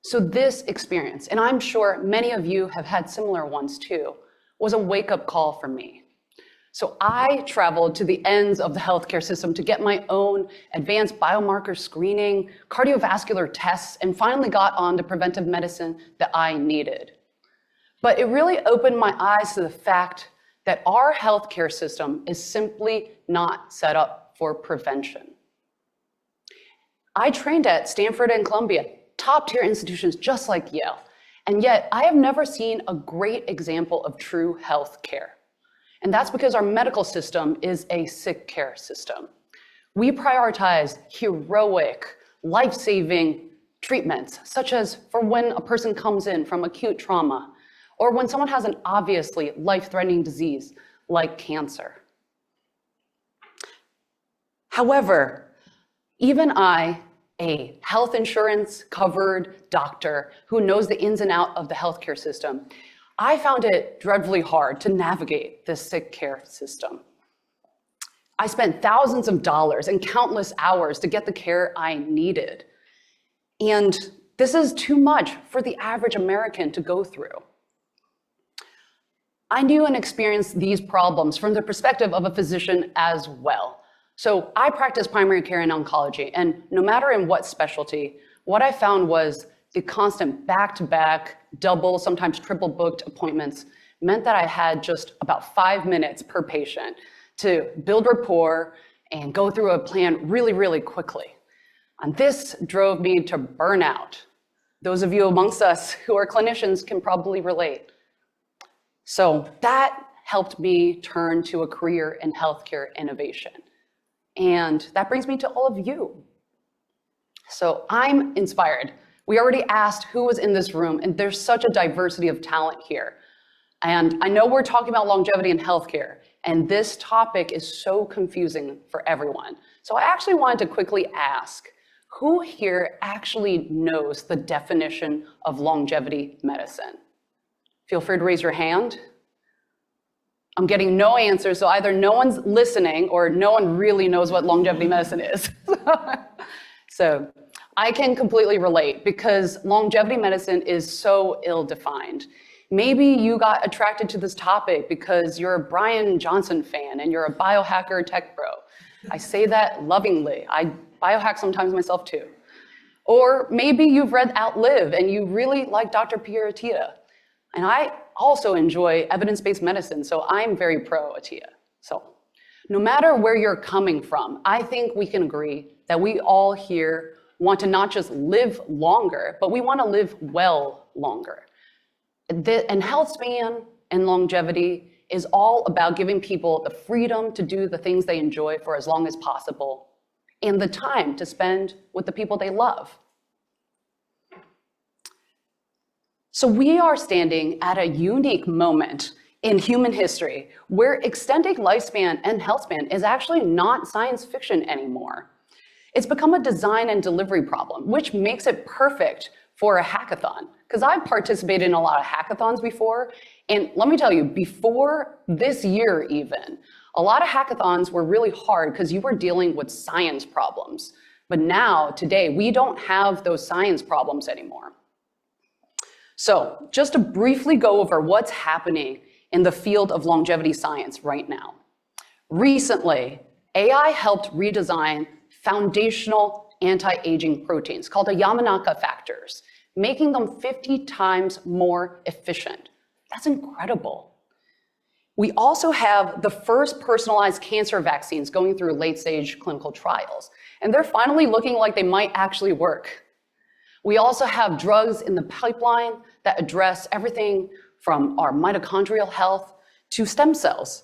So this experience, and I'm sure many of you have had similar ones too, was a wake-up call for me. So I traveled to the ends of the healthcare system to get my own advanced biomarker screening, cardiovascular tests, and finally got on the preventive medicine that I needed. But it really opened my eyes to the fact that our healthcare system is simply not set up for prevention. I trained at Stanford and Columbia, top-tier institutions just like Yale, and yet I have never seen a great example of true healthcare. And that's because our medical system is a sick care system. We prioritize heroic, life-saving treatments, such as for when a person comes in from acute trauma, or when someone has an obviously life-threatening disease like cancer. However, even I, a health insurance covered doctor who knows the ins and outs of the healthcare system, I found it dreadfully hard to navigate this sick care system. I spent thousands of dollars and countless hours to get the care I needed. And this is too much for the average American to go through. I knew and experienced these problems from the perspective of a physician as well. So I practice primary care and oncology, and no matter in what specialty, what I found was the constant back-to-back, double, sometimes triple booked appointments meant that I had just about 5 minutes per patient to build rapport and go through a plan really, really quickly. And this drove me to burnout. Those of you amongst us who are clinicians can probably relate. So that helped me turn to a career in healthcare innovation. And that brings me to all of you. So I'm inspired. We already asked who was in this room, and there's such a diversity of talent here. And I know we're talking about longevity in healthcare, and this topic is so confusing for everyone. So I actually wanted to quickly ask, who here actually knows the definition of longevity medicine? Feel free to raise your hand. I'm getting no answers, so either no one's listening or no one really knows what longevity medicine is. So I can completely relate because longevity medicine is so ill-defined. Maybe you got attracted to this topic because you're a Brian Johnson fan and you're a biohacker tech bro. I say that lovingly. I biohack sometimes myself too. Or maybe you've read Outlive and you really like Dr. Pierre Attia. And I also enjoy evidence-based medicine, so I'm very pro Attia. So no matter where you're coming from, I think we can agree that we all here want to not just live longer, but we want to live well longer. And health span and longevity is all about giving people the freedom to do the things they enjoy for as long as possible and the time to spend with the people they love. So we are standing at a unique moment in human history where extending lifespan and health span is actually not science fiction anymore. It's become a design and delivery problem, which makes it perfect for a hackathon. Because I've participated in a lot of hackathons before, And let me tell you, before this year even, a lot of hackathons were really hard because you were dealing with science problems. But now, today, we don't have those science problems anymore. So just to briefly go over what's happening in the field of longevity science right now. Recently, AI helped redesign foundational anti-aging proteins called the Yamanaka factors, making them 50 times more efficient. That's incredible. We also have the first personalized cancer vaccines going through late-stage clinical trials, and they're finally looking like they might actually work. We also have drugs in the pipeline that address everything from our mitochondrial health to stem cells.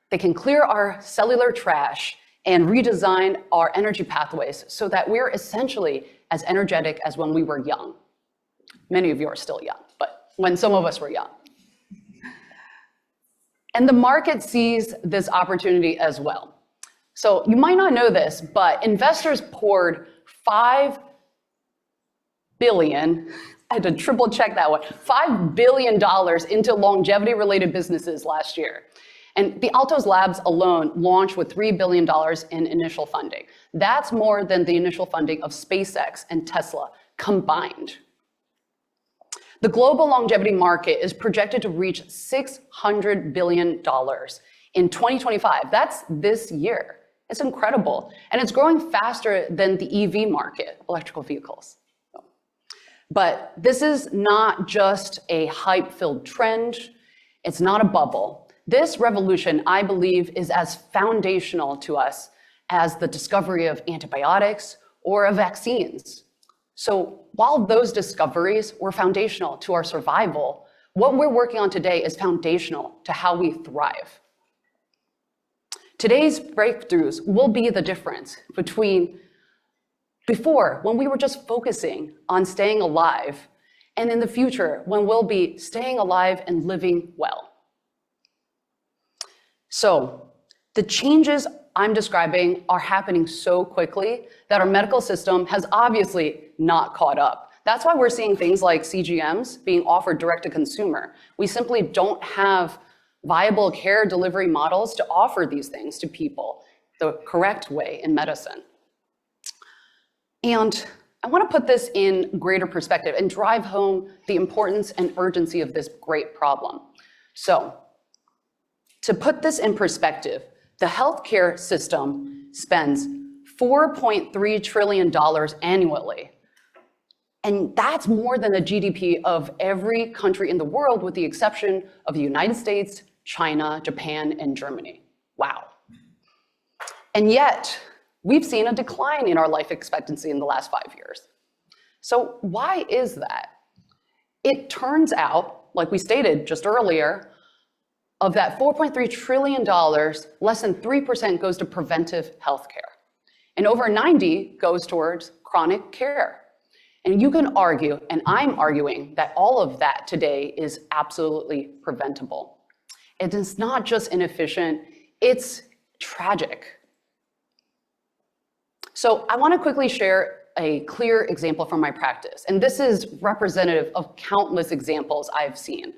They can clear our cellular trash and redesign our energy pathways so that we're essentially as energetic as when we were young. Many of you are still young, but when some of us were young. And the market sees this opportunity as well. So you might not know this, but investors poured $5 billion, I had to triple check that one, $5 billion into longevity-related businesses last year. And the Altos Labs alone launched with $3 billion in initial funding. That's more than the initial funding of SpaceX and Tesla combined. The global longevity market is projected to reach $600 billion in 2025. That's this year. It's incredible. And it's growing faster than the EV market, electrical vehicles. But this is not just a hype-filled trend. It's not a bubble. This revolution, I believe, is as foundational to us as the discovery of antibiotics or of vaccines. So while those discoveries were foundational to our survival, what we're working on today is foundational to how we thrive. Today's breakthroughs will be the difference between before, when we were just focusing on staying alive, and in the future, when we'll be staying alive and living well. So the changes I'm describing are happening so quickly that our medical system has obviously not caught up. That's why we're seeing things like CGMs being offered direct to consumer. We simply don't have viable care delivery models to offer these things to people the correct way in medicine. And I want to put this in greater perspective and drive home the importance and urgency of this great problem. So, to put this in perspective, the healthcare system spends $4.3 trillion annually. And that's more than the GDP of every country in the world, with the exception of the United States, China, Japan, and Germany. Wow. And yet, we've seen a decline in our life expectancy in the last 5 years. So why is that? It turns out, like we stated just earlier, of that $4.3 trillion, less than 3% goes to preventive healthcare. And over 90 goes towards chronic care. And you can argue, and I'm arguing, that all of that today is absolutely preventable. It is not just inefficient, it's tragic. So I want to quickly share a clear example from my practice. And this is representative of countless examples I've seen.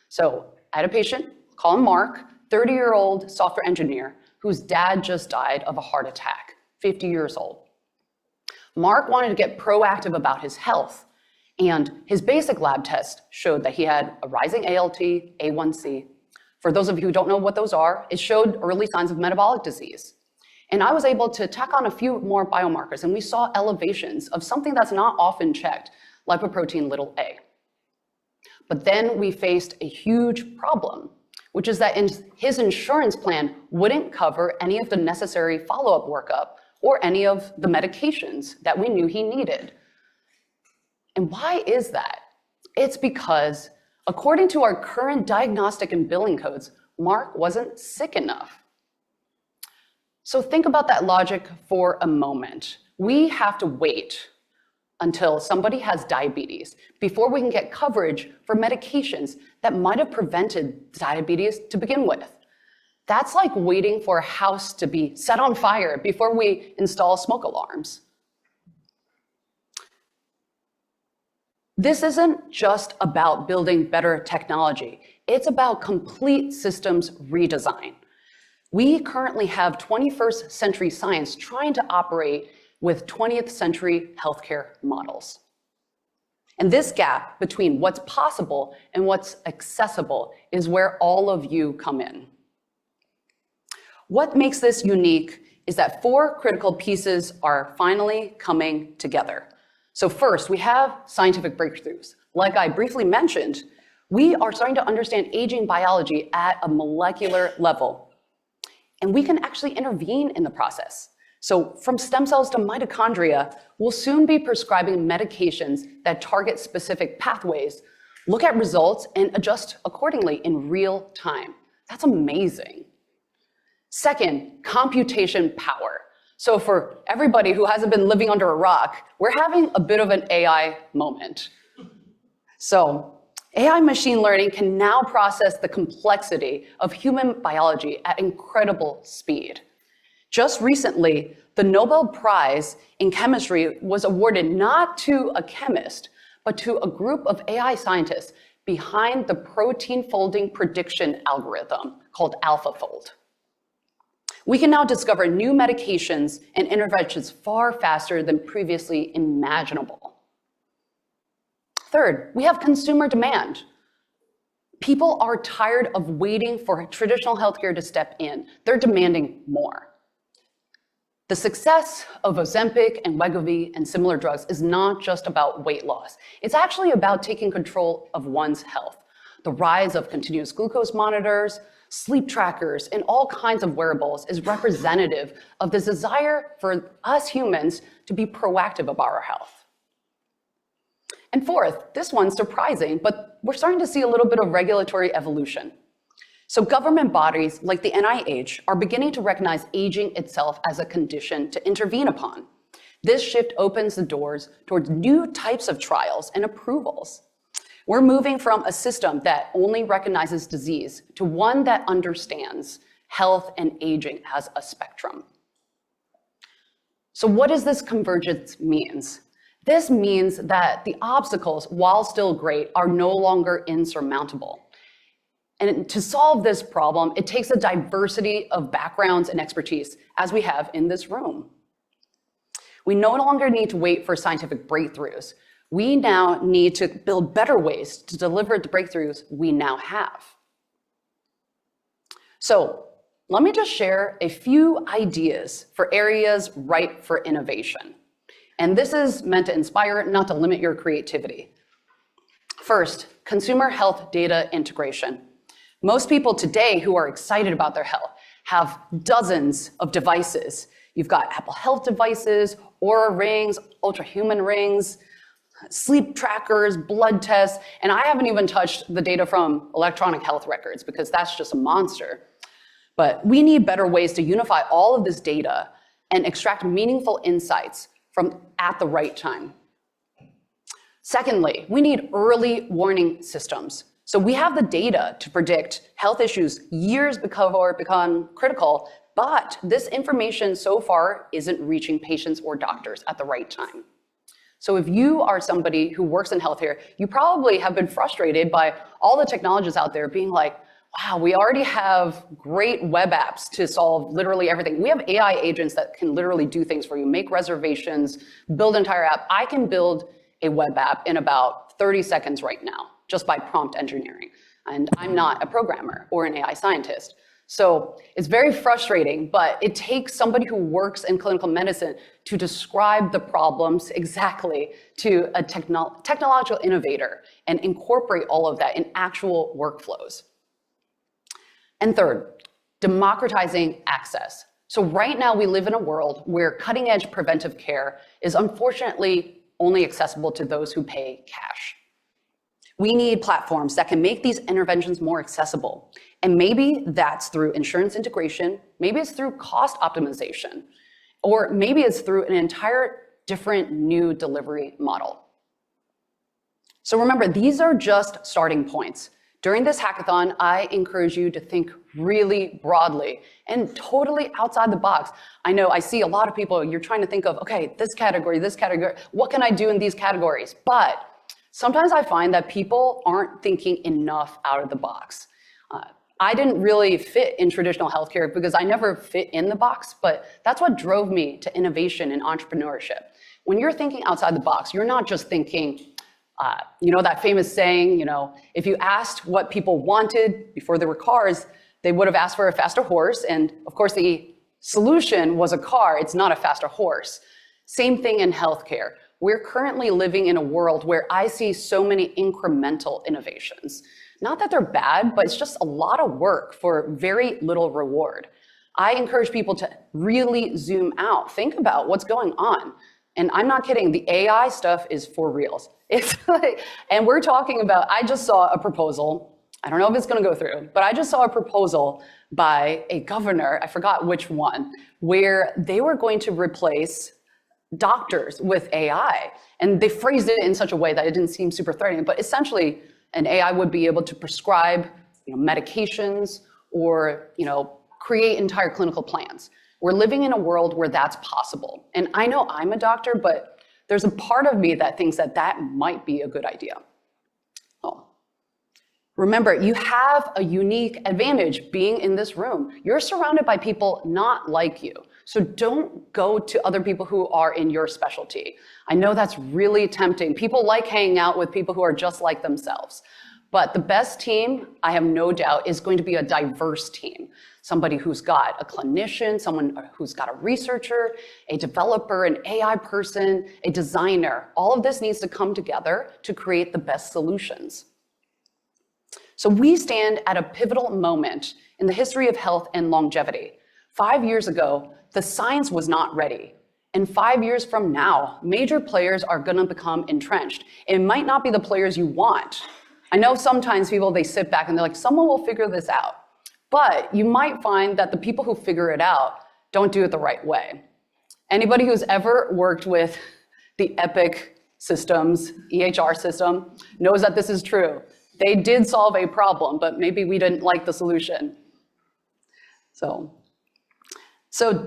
So I had a patient, call him Mark, 30-year-old software engineer, whose dad just died of a heart attack, 50 years old. Mark wanted to get proactive about his health, and his basic lab test showed that he had a rising ALT, A1C. For those of you who don't know what those are, it showed early signs of metabolic disease. And I was able to tack on a few more biomarkers, and we saw elevations of something that's not often checked, lipoprotein little a. But then we faced a huge problem, which is that his insurance plan wouldn't cover any of the necessary follow-up workup or any of the medications that we knew he needed. And why is that? It's because, according to our current diagnostic and billing codes, Mark wasn't sick enough. So think about that logic for a moment. We have to wait until somebody has diabetes before we can get coverage for medications that might have prevented diabetes to begin with. That's like waiting for a house to be set on fire before we install smoke alarms. This isn't just about building better technology. It's about complete systems redesign. We currently have 21st century science trying to operate with 20th century healthcare models. And this gap between what's possible and what's accessible is where all of you come in. What makes this unique is that 4 critical pieces are finally coming together. So first, we have scientific breakthroughs. Like I briefly mentioned, we are starting to understand aging biology at a molecular level. And we can actually intervene in the process. So from stem cells to mitochondria, we'll soon be prescribing medications that target specific pathways, look at results, and adjust accordingly in real time. That's amazing. Second, computation power. So for everybody who hasn't been living under a rock, we're having a bit of an AI moment. So AI machine learning can now process the complexity of human biology at incredible speed. Just recently, the Nobel Prize in Chemistry was awarded not to a chemist, but to a group of AI scientists behind the protein folding prediction algorithm called AlphaFold. We can now discover new medications and interventions far faster than previously imaginable. Third, we have consumer demand. People are tired of waiting for traditional healthcare to step in. They're demanding more. The success of Ozempic and Wegovy and similar drugs is not just about weight loss. It's actually about taking control of one's health. The rise of continuous glucose monitors, sleep trackers, and all kinds of wearables is representative of the desire for us humans to be proactive about our health. And fourth, this one's surprising, but we're starting to see a little bit of regulatory evolution. So government bodies like the NIH are beginning to recognize aging itself as a condition to intervene upon. This shift opens the doors towards new types of trials and approvals. We're moving from a system that only recognizes disease to one that understands health and aging as a spectrum. So what does this convergence mean? This means that the obstacles, while still great, are no longer insurmountable. And to solve this problem, it takes a diversity of backgrounds and expertise, as we have in this room. We no longer need to wait for scientific breakthroughs. We now need to build better ways to deliver the breakthroughs we now have. So let me just share a few ideas for areas ripe for innovation. And this is meant to inspire, not to limit your creativity. First, consumer health data integration. Most people today who are excited about their health have dozens of devices. You've got Apple Health devices, Oura rings, ultra-human rings, sleep trackers, blood tests, and I haven't even touched the data from electronic health records because that's just a monster. But we need better ways to unify all of this data and extract meaningful insights from at the right time. Secondly, we need early warning systems. So we have the data to predict health issues years before it become critical, but this information so far isn't reaching patients or doctors at the right time. So if you are somebody who works in healthcare, you probably have been frustrated by all the technologies out there being like, wow, we already have great web apps to solve literally everything. We have AI agents that can literally do things for you, make reservations, build an entire app. I can build a web app in about 30 seconds right now, just by prompt engineering. And I'm not a programmer or an AI scientist. So it's very frustrating, but it takes somebody who works in clinical medicine to describe the problems exactly to a technological innovator and incorporate all of that in actual workflows. And third, democratizing access. So right now we live in a world where cutting edge preventive care is unfortunately only accessible to those who pay cash. We need platforms that can make these interventions more accessible. And maybe that's through insurance integration, maybe it's through cost optimization, or maybe it's through an entire different new delivery model. So remember, these are just starting points. During this hackathon, I encourage you to think really broadly and totally outside the box. I know I see a lot of people, you're trying to think of, okay, this category, what can I do in these categories? But sometimes I find that people aren't thinking enough out of the box. I didn't really fit in traditional healthcare because I never fit in the box, but that's what drove me to innovation and entrepreneurship. When you're thinking outside the box, you're not just thinking, that famous saying, if you asked what people wanted before there were cars, they would have asked for a faster horse. And of course, the solution was a car. It's not a faster horse. Same thing in healthcare. We're currently living in a world where I see so many incremental innovations. Not that they're bad, but it's just a lot of work for very little reward. I encourage people to really zoom out, think about what's going on. And I'm not kidding, the AI stuff is for reals. It's like, and we're talking about, I just saw a proposal, I don't know if it's gonna go through, but I just saw a proposal by a governor, I forgot which one, where they were going to replace doctors with AI. And they phrased it in such a way that it didn't seem super threatening, but essentially an AI would be able to prescribe medications or create entire clinical plans. We're living in a world where that's possible. And I know I'm a doctor, but there's a part of me that thinks that that might be a good idea. Oh. Remember, you have a unique advantage being in this room. You're surrounded by people not like you. So don't go to other people who are in your specialty. I know that's really tempting. People like hanging out with people who are just like themselves. But the best team, I have no doubt, is going to be a diverse team. Somebody who's got a clinician, someone who's got a researcher, a developer, an AI person, a designer. All of this needs to come together to create the best solutions. So we stand at a pivotal moment in the history of health and longevity. 5 years ago, the science was not ready. And 5 years from now, major players are gonna become entrenched. It might not be the players you want. I know sometimes people, they sit back and they're like, someone will figure this out. But you might find that the people who figure it out don't do it the right way. Anybody who's ever worked with the Epic systems, EHR system, knows that this is true. They did solve a problem, but maybe we didn't like the solution. So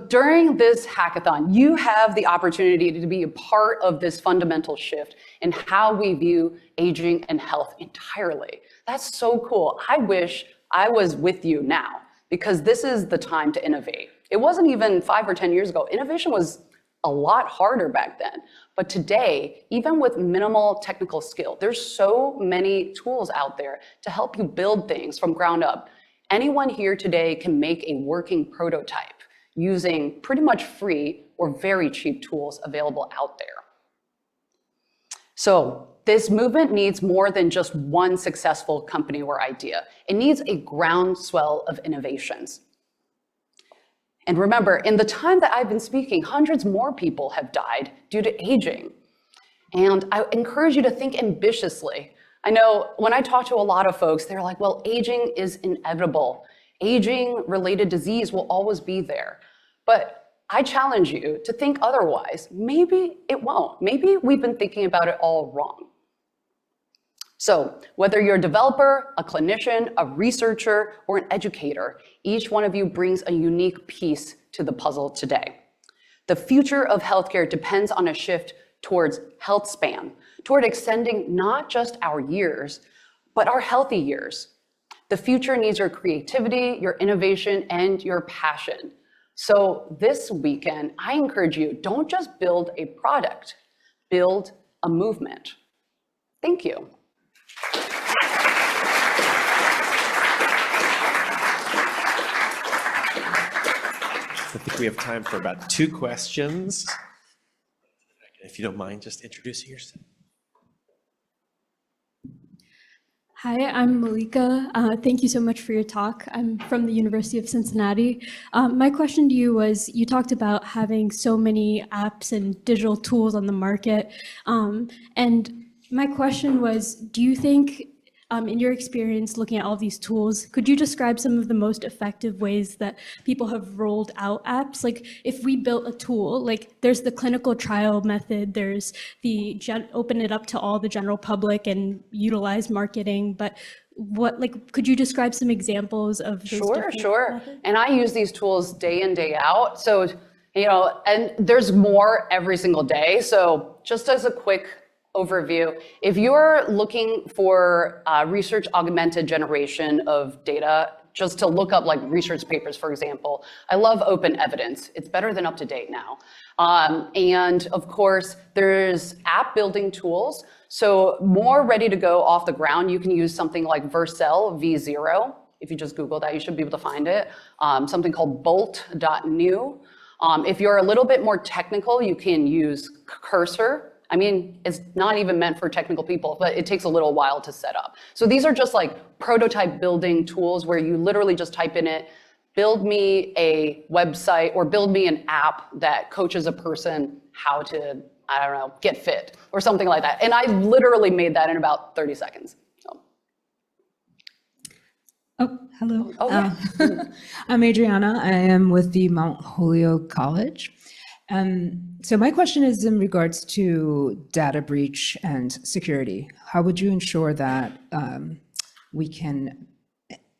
during this hackathon, you have the opportunity to be a part of this fundamental shift in how we view aging and health entirely. That's so cool. I wish I was with you now, because this is the time to innovate. It wasn't even 5 or 10 years ago. Innovation was a lot harder back then. But today, even with minimal technical skill, there's so many tools out there to help you build things from ground up. Anyone here today can make a working prototype using pretty much free or very cheap tools available out there. So this movement needs more than just one successful company or idea. It needs a groundswell of innovations. And remember, in the time that I've been speaking, hundreds more people have died due to aging. And I encourage you to think ambitiously. I know when I talk to a lot of folks, they're like, well, aging is inevitable. Aging-related disease will always be there. But I challenge you to think otherwise. Maybe it won't. Maybe we've been thinking about it all wrong. So whether you're a developer, a clinician, a researcher, or an educator, each one of you brings a unique piece to the puzzle today. The future of healthcare depends on a shift towards health span, toward extending not just our years, but our healthy years. The future needs your creativity, your innovation, and your passion. So this weekend, I encourage you, don't just build a product, build a movement. Thank you. I think we have time for about 2 questions. If you don't mind just introducing yourself. Hi, I'm Malika. Thank you so much for your talk. I'm from the University of Cincinnati. My question to you was, you talked about having so many apps and digital tools on the market. And my question was, do you think, in your experience looking at all these tools, could you describe some of the most effective ways that people have rolled out apps? Like if we built a tool, like there's the clinical trial method, there's the open it up to all the general public and utilize marketing, but could you describe some examples of those Sure. methods? And I use these tools day in, day out. So, and there's more every single day. So just as a quick overview. If you're looking for research augmented generation of data, just to look up like research papers, for example, I love open evidence. It's better than up to date now. And of course, there's app building tools. So more ready to go off the ground, you can use something like Vercel V0. If you just Google that, you should be able to find it. Something called bolt.new. If you're a little bit more technical, you can use Cursor. I mean, it's not even meant for technical people, but it takes a little while to set up. So these are just like prototype building tools where you literally just type in it, build me a website or build me an app that coaches a person how to, I don't know, get fit or something like that. And I literally made that in about 30 seconds. So. Oh, hello. Oh, yeah. I'm Adriana. I am with the Mount Holyoke College. So my question is in regards to data breach and security. How would you ensure that we can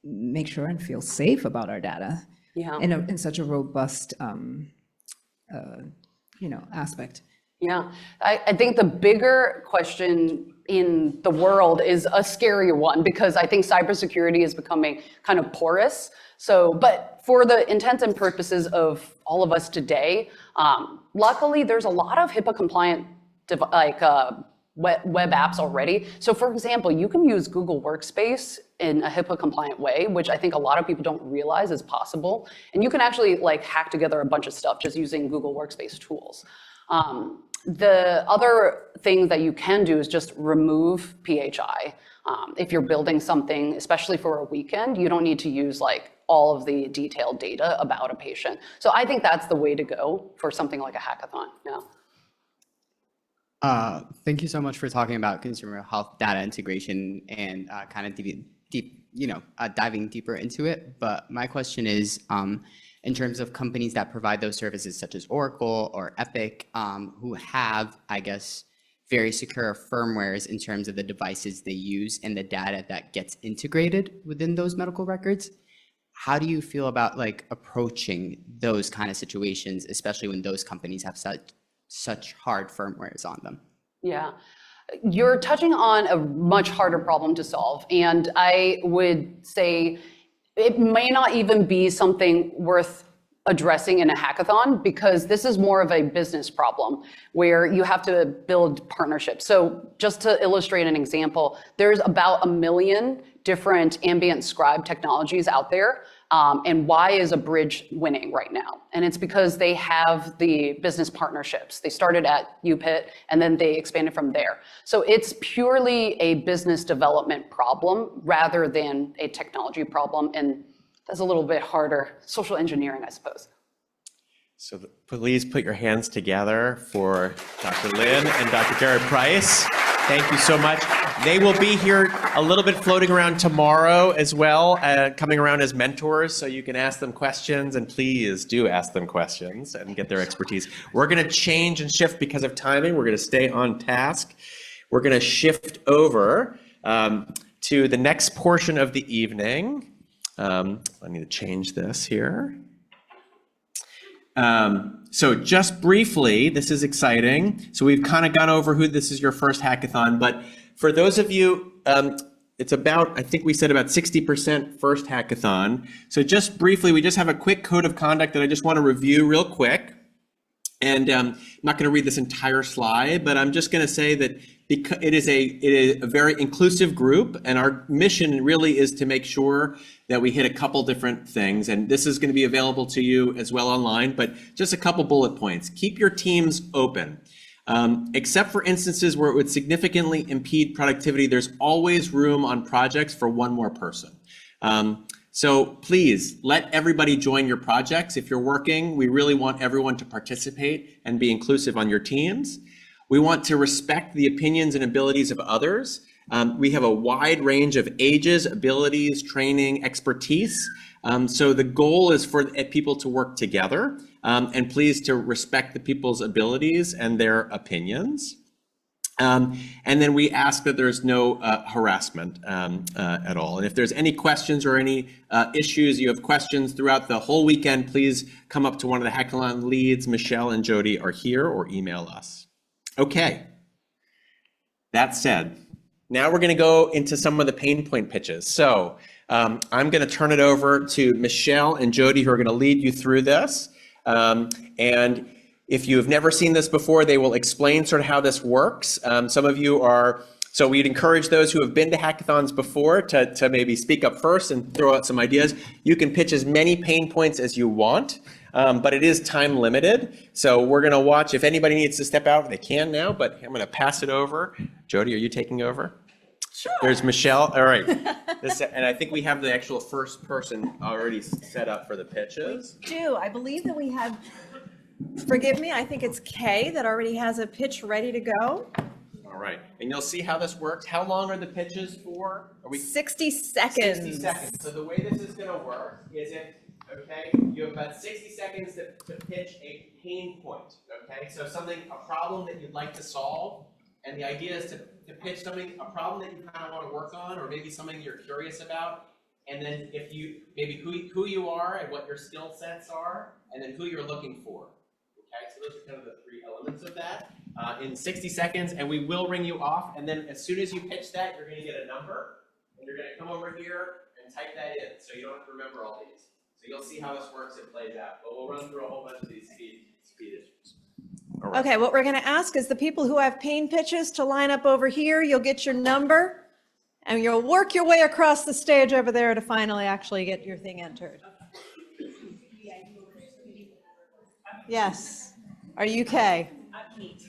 make sure and feel safe about our data in such a robust, aspect? Yeah, I think the bigger question in the world is a scarier one because I think cybersecurity is becoming kind of porous. So, but for the intents and purposes of all of us today, luckily there's a lot of HIPAA compliant web apps already. So for example, you can use Google Workspace in a HIPAA compliant way, which I think a lot of people don't realize is possible. And you can actually like hack together a bunch of stuff just using Google Workspace tools. The other thing that you can do is just remove PHI. If you're building something, especially for a weekend, you don't need to use like all of the detailed data about a patient. So I think that's the way to go for something like a hackathon. Yeah. Thank you so much for talking about consumer health data integration and kind of diving deeper into it. But my question is, in terms of companies that provide those services such as Oracle or Epic, who have, I guess, very secure firmwares in terms of the devices they use and the data that gets integrated within those medical records, how do you feel about like approaching those kind of situations, especially when those companies have such hard firmwares on them? Yeah, you're touching on a much harder problem to solve. And I would say it may not even be something worth addressing in a hackathon because this is more of a business problem where you have to build partnerships. So just to illustrate an example, there's about 1 million different ambient scribe technologies out there. And why is Abridge winning right now? And it's because they have the business partnerships. They started at UPIT and then they expanded from there. So it's purely a business development problem rather than a technology problem. And that's a little bit harder. Social engineering, I suppose. So please put your hands together for Dr. Lin and Dr. Garrett Price. Thank you so much. They will be here a little bit floating around tomorrow as well, coming around as mentors, so you can ask them questions, and please do ask them questions and get their expertise. We're going to change and shift because of timing. We're going to stay on task. We're going to shift over to the next portion of the evening. I need to change this here. So just briefly, this is exciting. So we've kind of gone over who this is your first hackathon, but for those of you, it's about, I think we said about 60% first hackathon. So just briefly, we just have a quick code of conduct that I just want to review real quick. And I'm not going to read this entire slide, but I'm just going to say that because it is a very inclusive group, and our mission really is to make sure that we hit a couple different things. And this is going to be available to you as well online, but just a couple bullet points. Keep your teams open. Except for instances where it would significantly impede productivity, there's always room on projects for one more person. So please let everybody join your projects. If you're working, we really want everyone to participate and be inclusive on your teams. We want to respect the opinions and abilities of others. We have a wide range of ages, abilities, training, expertise. So the goal is for people to work together, and please to respect the people's abilities and their opinions. And then we ask that there's no harassment at all. And if there's any questions or any issues, you have questions throughout the whole weekend, please come up to one of the hackathon leads. Michelle and Jody are here, or email us. Okay. That said, now we're going to go into some of the pain point pitches. So I'm going to turn it over to Michelle and Jody, who are going to lead you through this. And if you have never seen this before, they will explain sort of how this works. Some of you are, so we'd encourage those who have been to hackathons before to maybe speak up first and throw out some ideas. You can pitch as many pain points as you want, but it is time limited. So we're going to watch. If anybody needs to step out, they can now, but I'm going to pass it over. Jody, are you taking over? Sure. There's Michelle. All right. And I think we have the actual first person already set up for the pitches. We do. I believe that we have, forgive me, I think it's Kay that already has a pitch ready to go. All right. And you'll see how this works. How long are the pitches for? Are we 60 seconds. 60 seconds. So the way this is going to work is you have about 60 seconds to pitch a pain point. Okay. So a problem that you'd like to solve. And the idea is to pitch a problem that you kind of want to work on, or maybe something you're curious about. And then if you, maybe who you are and what your skill sets are, and then who you're looking for. Okay, so those are kind of the three elements of that in 60 seconds, and we will ring you off. And then as soon as you pitch that, you're going to get a number, and you're going to come over here and type that in, so you don't have to remember all these. So you'll see how this works and plays out. But we'll run through a whole bunch of these speed issues. All right. Okay, what we're going to ask is the people who have pain pitches to line up over here. You'll get your number, and you'll work your way across the stage over there to finally actually get your thing entered. Yes. Are you Kay?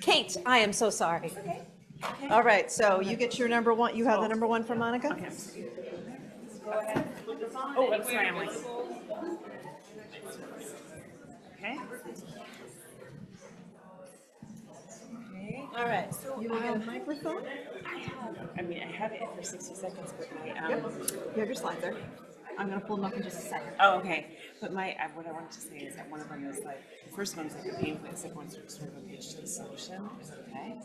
Kate, I am so sorry. Okay. All right, so you get your number one. You have the number one from Monica? Okay. Oh, I'm sorry, Emily. Okay. All right, so you will get a microphone. I have it for 60 seconds, but You have your slides there. I'm going to pull them up in just a second. oh, okay. But what I wanted to say is that one of them is like, the first one is like a pain point, the second one's sort of a pitch to the solution. Is it okay?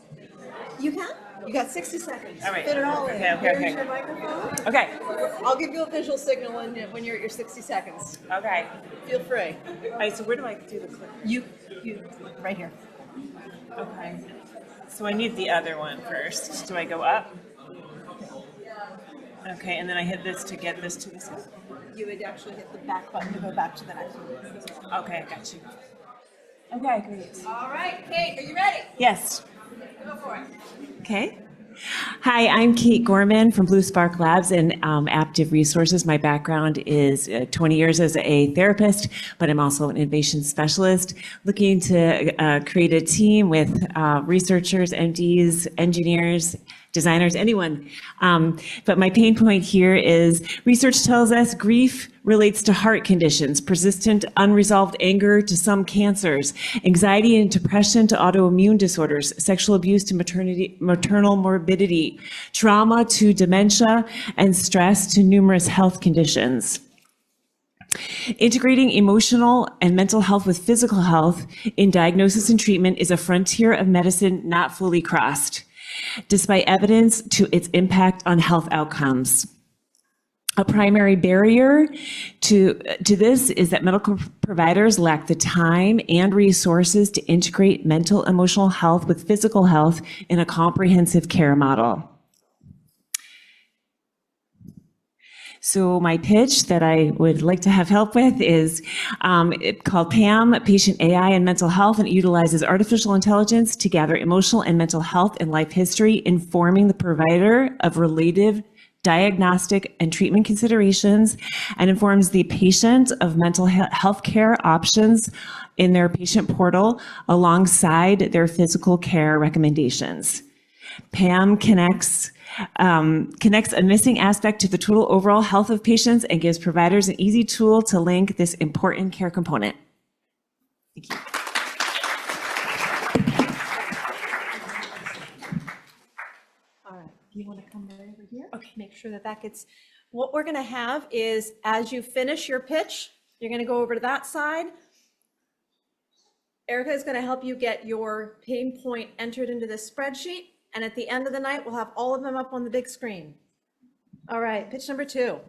You can. You got 60 seconds. All right. Fit it all in. Okay. Here's your microphone. Okay. I'll give you a visual signal when you're at your 60 seconds. Okay. Feel free. All right, so where do I do the click? You right here. Okay. So I need the other one first. Do I go up? Okay, and then I hit this to get this to the side. You would actually hit the back button to go back to the next one. Okay, I got you. Okay, great. All right, Kate, are you ready? Yes. Go for it. Okay. Hi, I'm Kate Gorman from Blue Spark Labs and Aptive Resources. My background is 20 years as a therapist, but I'm also an innovation specialist, looking to create a team with researchers, MDs, engineers, designers, anyone. But my pain point here is research tells us grief relates to heart conditions, persistent unresolved anger to some cancers, anxiety and depression to autoimmune disorders, sexual abuse to maternal morbidity, trauma to dementia, and stress to numerous health conditions. Integrating emotional and mental health with physical health in diagnosis and treatment is a frontier of medicine not fully crossed, despite evidence to its impact on health outcomes. A primary barrier to this is that medical providers lack the time and resources to integrate mental, emotional health with physical health in a comprehensive care model. So my pitch that I would like to have help with is called PAM, Patient AI and Mental Health, and it utilizes artificial intelligence to gather emotional and mental health and life history, informing the provider of related diagnostic and treatment considerations, and informs the patient of mental health care options in their patient portal alongside their physical care recommendations. PAM connects a missing aspect to the total overall health of patients and gives providers an easy tool to link this important care component. Thank you. All right, you want to come right over here? Okay, make sure that gets, what we're going to have is as you finish your pitch, you're going to go over to that side. Erica is going to help you get your pain point entered into this spreadsheet. And at the end of the night, we'll have all of them up on the big screen. All right, pitch number 2.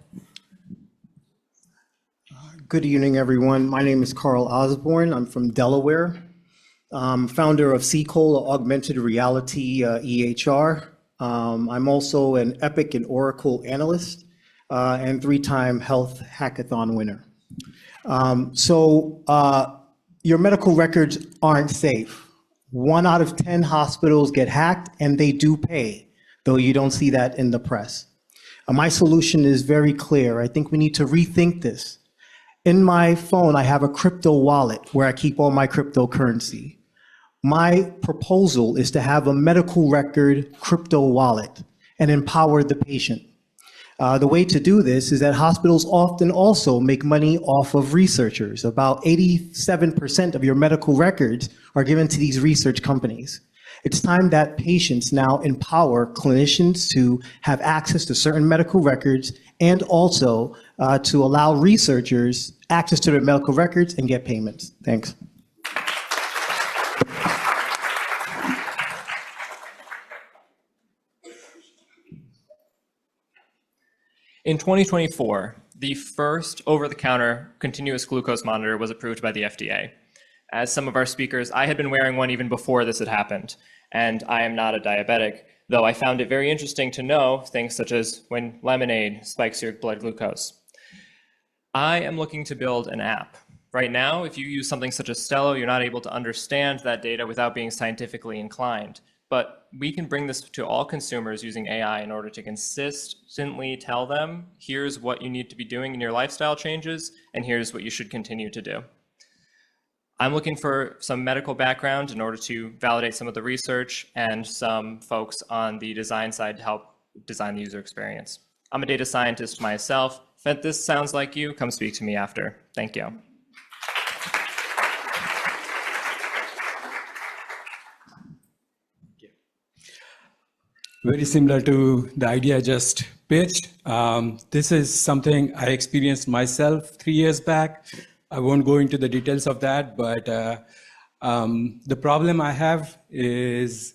Good evening, everyone. My name is Carl Osborne. I'm from Delaware. Founder of CCOL, Augmented Reality EHR. I'm also an Epic and Oracle analyst and 3-time health hackathon winner. Your medical records aren't safe. 1 out of 10 hospitals get hacked, and they do pay, though you don't see that in the press. My solution is very clear. I think we need to rethink this. In my phone, I have a crypto wallet where I keep all my cryptocurrency. My proposal is to have a medical record crypto wallet and empower the patient. The way to do this is that hospitals often also make money off of researchers. About 87% of your medical records are given to these research companies. It's time that patients now empower clinicians to have access to certain medical records and also to allow researchers access to their medical records and get payments. Thanks. In 2024, the first over-the-counter continuous glucose monitor was approved by the FDA. As some of our speakers, I had been wearing one even before this had happened, and I am not a diabetic, though I found it very interesting to know things such as when lemonade spikes your blood glucose. I am looking to build an app. Right now, if you use something such as Stelo, you're not able to understand that data without being scientifically inclined. But we can bring this to all consumers using AI in order to consistently tell them, here's what you need to be doing in your lifestyle changes, and here's what you should continue to do. I'm looking for some medical background in order to validate some of the research and some folks on the design side to help design the user experience. I'm a data scientist myself. If this sounds like you, come speak to me after. Thank you. Very similar to the idea I just pitched. This is something I experienced myself 3 years back. I won't go into the details of that, but the problem I have is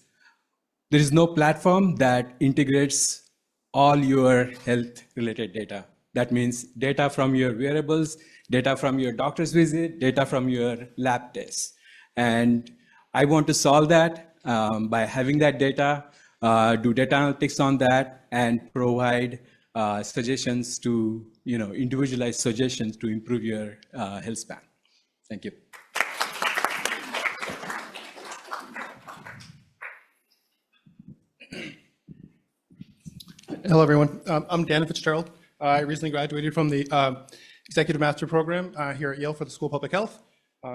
there is no platform that integrates all your health-related data. That means data from your wearables, data from your doctor's visit, data from your lab tests. And I want to solve that by having that data, do data analytics on that, and provide suggestions to, individualized suggestions to improve your health span. Thank you. Hello, everyone. I'm Dan Fitzgerald. I recently graduated from the Executive Master Program here at Yale for the School of Public Health.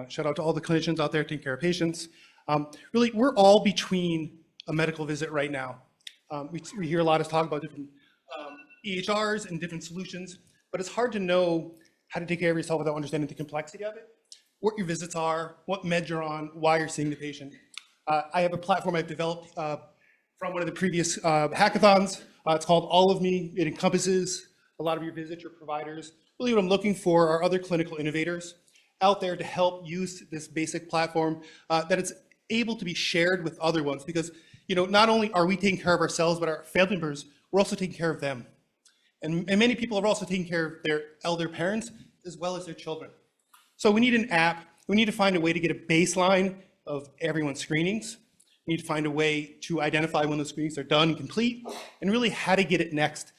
Shout out to all the clinicians out there taking care of patients. Really, we're all between a medical visit right now. We hear a lot of talk about different EHRs and different solutions, but it's hard to know how to take care of yourself without understanding the complexity of it, what your visits are, what meds you're on, why you're seeing the patient. I have a platform I've developed from one of the previous hackathons. It's called All of Me. It encompasses a lot of your visits, your providers. Really what I'm looking for are other clinical innovators out there to help use this basic platform that it's able to be shared with other ones, because not only are we taking care of ourselves, but our family members, we're also taking care of them. And many people are also taking care of their elder parents as well as their children. So we need an app. We need to find a way to get a baseline of everyone's screenings. We need to find a way to identify when those screenings are done and complete, and really how to get it next.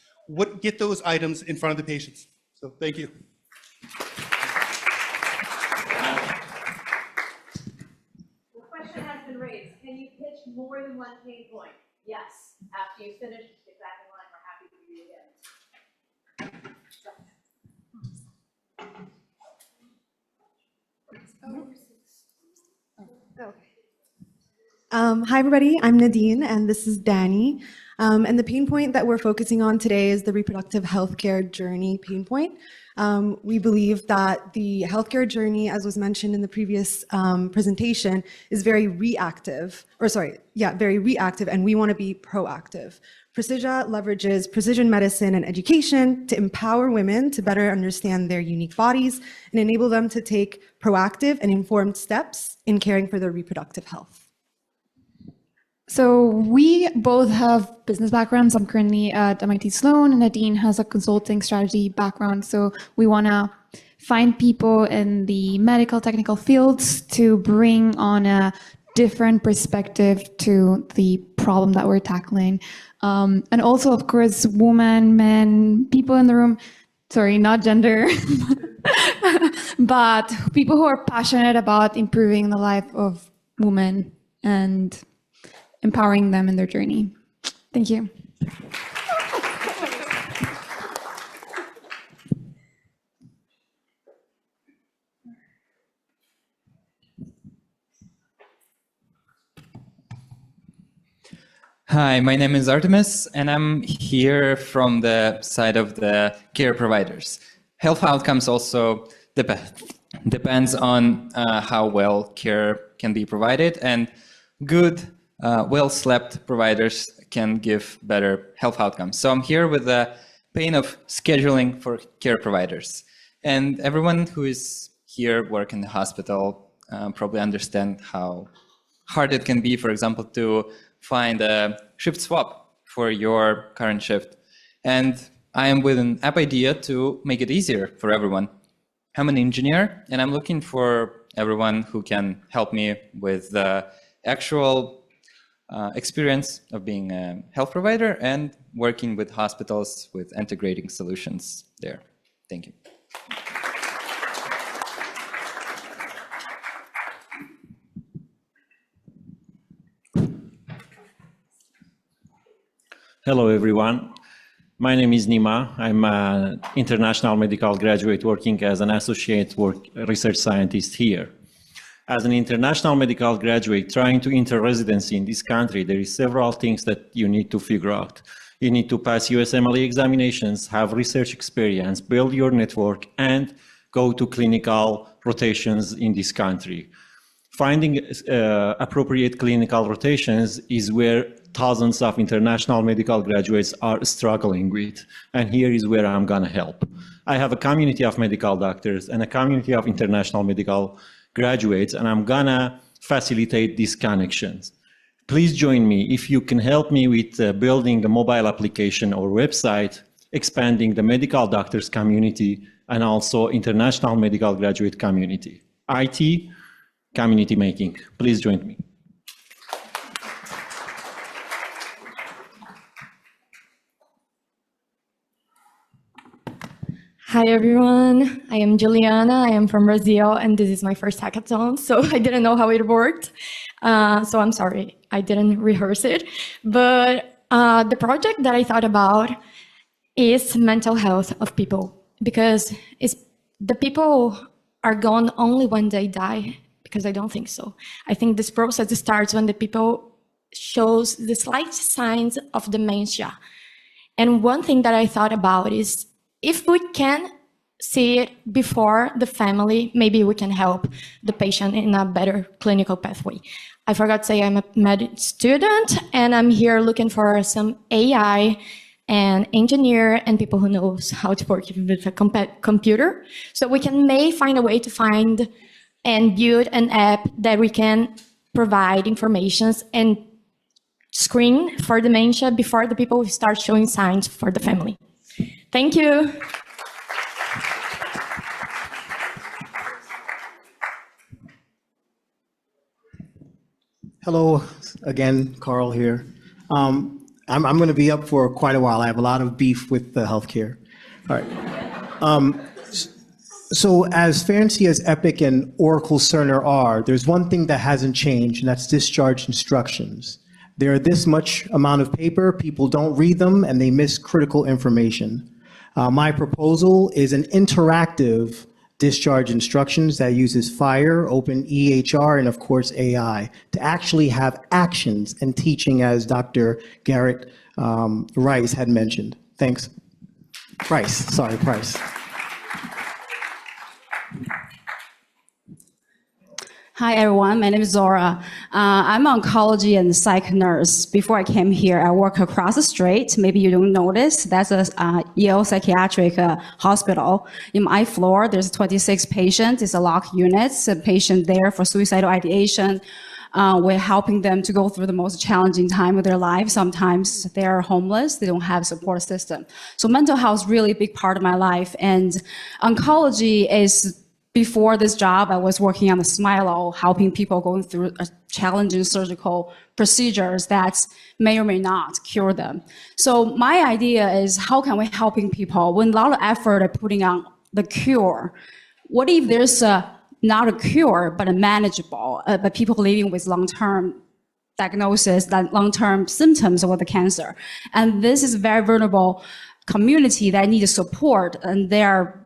Get those items in front of the patients. So thank you. The question has been raised. Can you pitch more than one pain point? Yes. After you finish, get back in line. We're happy for you again. Hi, everybody. I'm Nadine, and this is Danny. And the pain point that we're focusing on today is the reproductive healthcare journey pain point. We believe that the healthcare journey, as was mentioned in the previous presentation, is very reactive, and we want to be proactive. Precision leverages precision medicine and education to empower women to better understand their unique bodies and enable them to take proactive and informed steps in caring for their reproductive health. So we both have business backgrounds. I'm currently at MIT Sloan, and Nadine has a consulting strategy background. So we want to find people in the medical technical fields to bring on a different perspective to the problem that we're tackling. And also, of course, women, men, people in the room, sorry, not gender, but people who are passionate about improving the life of women and empowering them in their journey. Thank you. Hi, my name is Artemis, and I'm here from the side of the care providers. Health outcomes also depends on how well care can be provided, and good, well-slept providers can give better health outcomes. So I'm here with the pain of scheduling for care providers. And everyone who is here work in the hospital probably understand how hard it can be, for example, to find a shift swap for your current shift. And I am with an app idea to make it easier for everyone. I'm an engineer, and I'm looking for everyone who can help me with the actual experience of being a health provider and working with hospitals with integrating solutions there. Thank you. Hello, everyone. My name is Nima. I'm an international medical graduate working as an associate research scientist here. As an international medical graduate trying to enter residency in this country, there is several things that you need to figure out. You need to pass USMLE examinations, have research experience, build your network, and go to clinical rotations in this country. Finding appropriate clinical rotations is where thousands of international medical graduates are struggling with, and here is where I'm gonna help. I have a community of medical doctors and a community of international medical graduates, and I'm gonna facilitate these connections. Please join me if you can help me with building a mobile application or website, expanding the medical doctors community, and also international medical graduate community. IT, community making. Please join me. Hi everyone, I am Juliana, I am from Brazil, and this is my first hackathon, so I didn't know how it worked. So I'm sorry, I didn't rehearse it. But the project that I thought about is mental health of people, because the people are gone only when they die, because I don't think so. I think this process starts when the people shows the slight signs of dementia. And one thing that I thought about is, if we can see it before the family, maybe we can help the patient in a better clinical pathway. I forgot to say I'm a med student, and I'm here looking for some AI and engineer and people who knows how to work with a computer. So we may find a way to find and build an app that we can provide information and screen for dementia before the people start showing signs for the family. Thank you. Hello again, Carl here. I'm going to be up for quite a while. I have a lot of beef with the healthcare. All right. So as fancy as Epic and Oracle Cerner are, there's one thing that hasn't changed, and that's discharge instructions. There are this much amount of paper, people don't read them, and they miss critical information. My proposal is an interactive discharge instructions that uses FHIR, Open EHR, and of course AI to actually have actions and teaching, as Dr. Garrett Rice had mentioned. Thanks. Price. Hi everyone, my name is Zora. I'm an oncology and psych nurse. Before I came here, I work across the street. Maybe you don't notice. That's a Yale Psychiatric Hospital. In my floor, there's 26 patients. It's a locked unit. A patient there for suicidal ideation. We're helping them to go through the most challenging time of their life. Sometimes they are homeless. They don't have a support system. So mental health is really a big part of my life. And oncology is before this job, I was working on the Smilo, helping people going through challenging surgical procedures that may or may not cure them. So my idea is, how can we helping people when a lot of effort are putting on the cure? What if there's not a cure, but a manageable, but people living with long-term diagnosis, that long-term symptoms of the cancer. And this is a very vulnerable community that needs support, and they're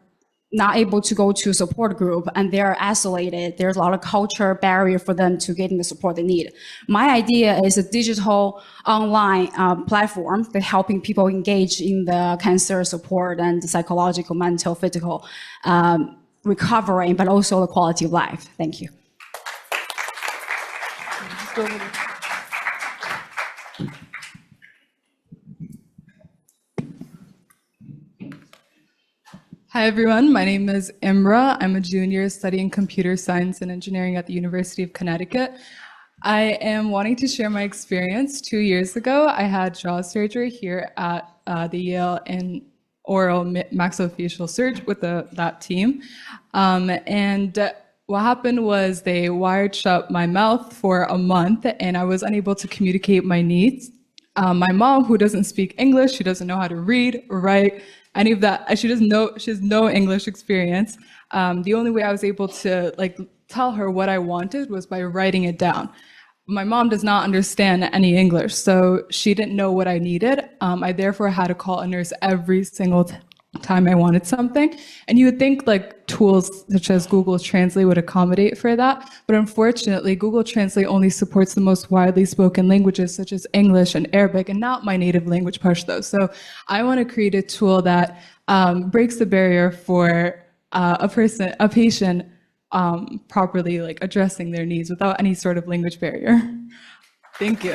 not able to go to a support group, and they're isolated. There's a lot of culture barrier for them to getting the support they need. My idea is a digital online platform that helping people engage in the cancer support and the psychological, mental, physical recovery, but also the quality of life. Thank you. Hi everyone, my name is Imra. I'm a junior studying computer science and engineering at the University of Connecticut. I am wanting to share my experience. 2 years ago, I had jaw surgery here at the Yale in oral maxillofacial surgery with that team. And what happened was they wired shut my mouth for a month and I was unable to communicate my needs. My mom, who doesn't speak English, she doesn't know how to read or write, any of that. She has no English experience. The only way I was able to tell her what I wanted was by writing it down. My mom does not understand any English, so she didn't know what I needed. I therefore had to call a nurse every single time I wanted something. And you would think tools such as Google Translate would accommodate for that, but unfortunately Google Translate only supports the most widely spoken languages such as English and Arabic, and not my native language Pashto. So I want to create a tool that breaks the barrier for a patient properly addressing their needs without any sort of language barrier. Thank you.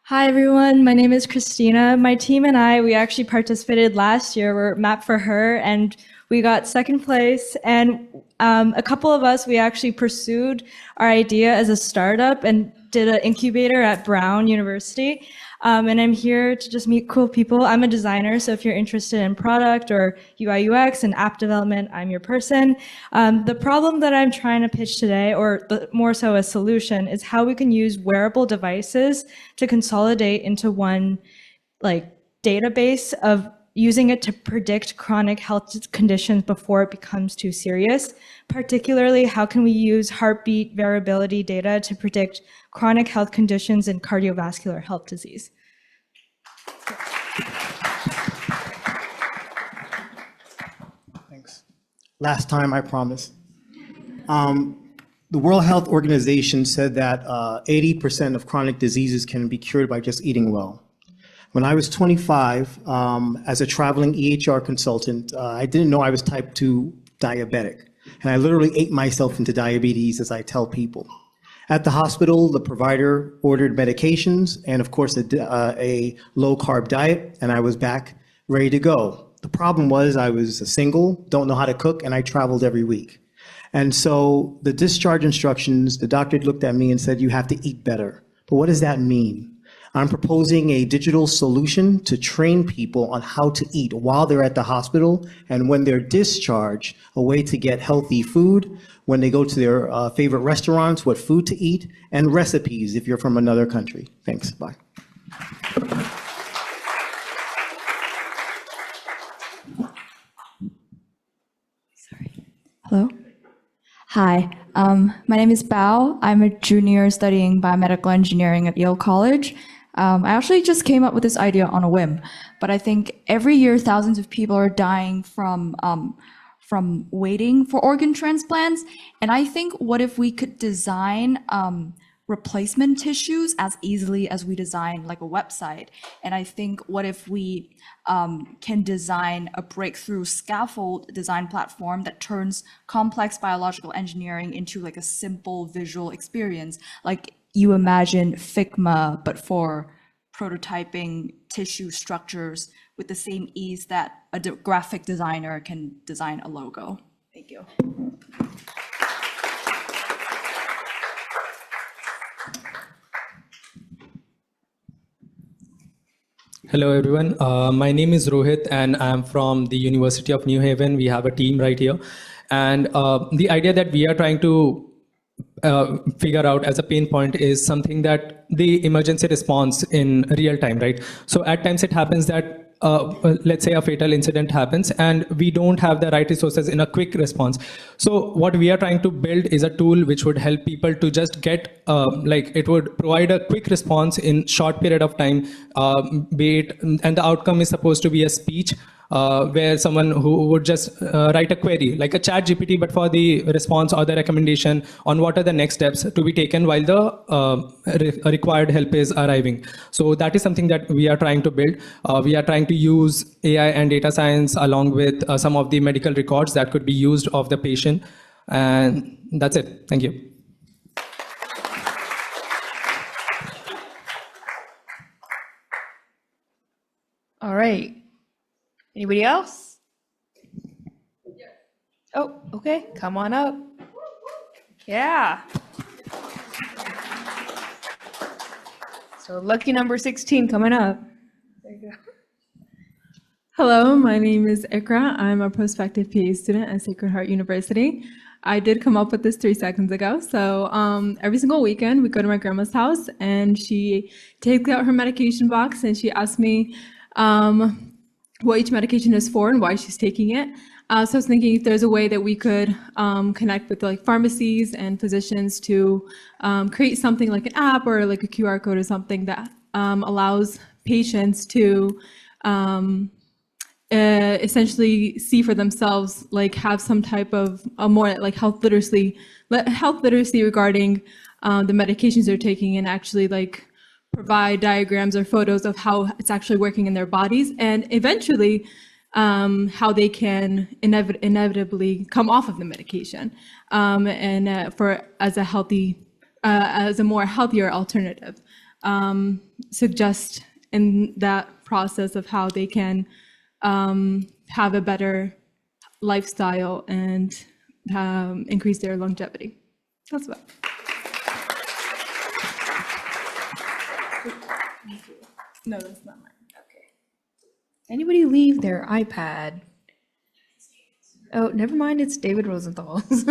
Hi everyone, my name is Christina. My team and I, we actually participated last year. We're Map for Her, and we got second place. And a couple of us, we actually pursued our idea as a startup and did an incubator at Brown University. And I'm here to just meet cool people. I'm a designer, so if you're interested in product or UI UX and app development, I'm your person. The problem that I'm trying to pitch today, or more so a solution, is how we can use wearable devices to consolidate into one database of using it to predict chronic health conditions before it becomes too serious. Particularly, how can we use heartbeat variability data to predict chronic health conditions and cardiovascular health disease? Thanks. Last time, I promise. The World Health Organization said that 80% of chronic diseases can be cured by just eating well. When I was 25, as a traveling EHR consultant, I didn't know I was type 2 diabetic. And I literally ate myself into diabetes, as I tell people. At the hospital, the provider ordered medications and, of course, a low-carb diet, and I was back ready to go. The problem was I was single, don't know how to cook, and I traveled every week. And so the discharge instructions, the doctor looked at me and said, you have to eat better. But what does that mean? I'm proposing a digital solution to train people on how to eat while they're at the hospital, and when they're discharged, a way to get healthy food, when they go to their favorite restaurants, what food to eat, and recipes if you're from another country. Thanks, bye. Hello. Hi, my name is Bao. I'm a junior studying biomedical engineering at Yale College. I actually just came up with this idea on a whim, but I think every year thousands of people are dying from waiting for organ transplants. And I think, what if we could design replacement tissues as easily as we design a website? And I think, what if we can design a breakthrough scaffold design platform that turns complex biological engineering into a simple visual experience? You imagine Figma, but for prototyping tissue structures with the same ease that a graphic designer can design a logo. Thank you. Hello, everyone. My name is Rohit, and I'm from the University of New Haven. We have a team right here. And the idea that we are trying to figure out as a pain point is something that the emergency response in real time, right? So at times it happens that let's say a fatal incident happens and we don't have the right resources in a quick response. So what we are trying to build is a tool which would help people to just get it would provide a quick response in short period of time, be it, and the outcome is supposed to be a speech where someone who would just write a query like a chat GPT, but for the response or the recommendation on what are the next steps to be taken while the required help is arriving. So that is something that we are trying to build. We are trying to use AI and data science along with some of the medical records that could be used of the patient. And that's it. Thank you. All right. Anybody else? Oh, okay. Come on up. Yeah. So lucky number 16 coming up. There you go. Hello, my name is Ikra. I'm a prospective PA student at Sacred Heart University. I did come up with this 3 seconds ago. So every single weekend we go to my grandma's house and she takes out her medication box and she asks me what each medication is for and why she's taking it. So I was thinking if there's a way that we could connect with like pharmacies and physicians to create something like an app or like a QR code or something that allows patients to essentially see for themselves, like have some type of a more like health literacy regarding the medications they're taking and actually like provide diagrams or photos of how it's actually working in their bodies and eventually how they can inevitably come off of the medication and for as a more healthier alternative. Suggest in that process of how they can have a better lifestyle and increase their longevity. That's about it. No, that's not mine. Okay. Anybody leave their iPad? Oh, never mind. It's David Rosenthal's.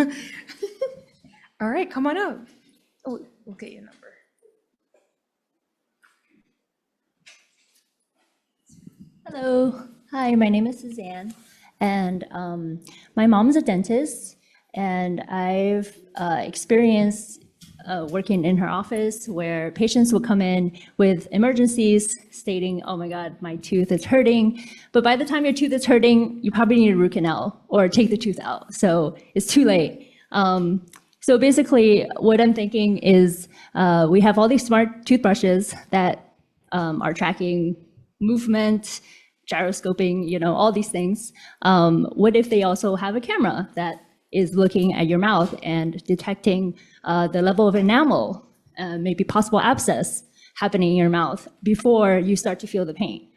All right, come on up. Oh, we'll get your number. Hello. Hi, my name is Suzanne, and my mom is a dentist, and I've experienced working in her office where patients will come in with emergencies stating, oh my God, my tooth is hurting. But by the time your tooth is hurting, you probably need a root canal or take the tooth out. So it's too late. So basically what I'm thinking is we have all these smart toothbrushes that are tracking movement, gyroscoping, all these things. What if they also have a camera that is looking at your mouth and detecting the level of enamel, maybe possible abscess happening in your mouth before you start to feel the pain.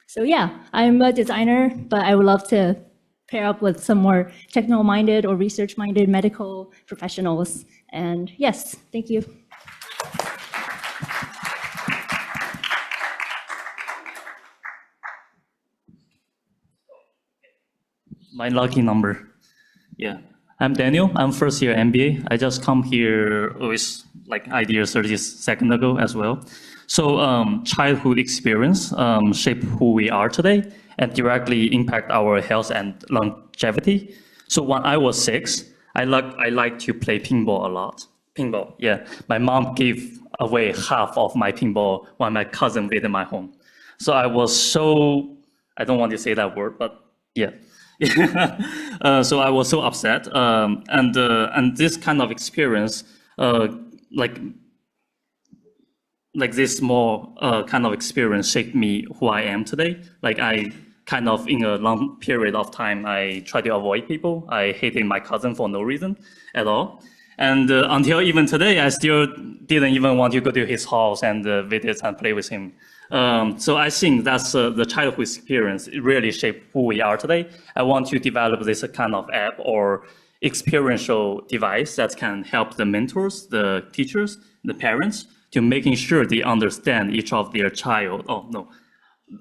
So yeah, I'm a designer, but I would love to pair up with some more techno-minded or research-minded medical professionals. And yes, thank you. My lucky number. Yeah, I'm Daniel. I'm first year MBA. I just come here with like ideas 30 seconds ago as well. So childhood experience shape who we are today and directly impact our health and longevity. So when I was 6, I like to play pinball a lot. Pinball, yeah. My mom gave away half of my pinball when my cousin visited my home. So I was so, I don't want to say that word, but yeah. So I was so upset, and this kind of experience, like this small kind of experience shaped me who I am today. Like I kind of in a long period of time, I tried to avoid people. I hated my cousin for no reason at all, and until even today, I still didn't even want to go to his house and visit and play with him. So I think that's the childhood experience. It really shaped who we are today. I want to develop this kind of app or experiential device that can help the mentors, the teachers, the parents to making sure they understand each of their child. Oh no,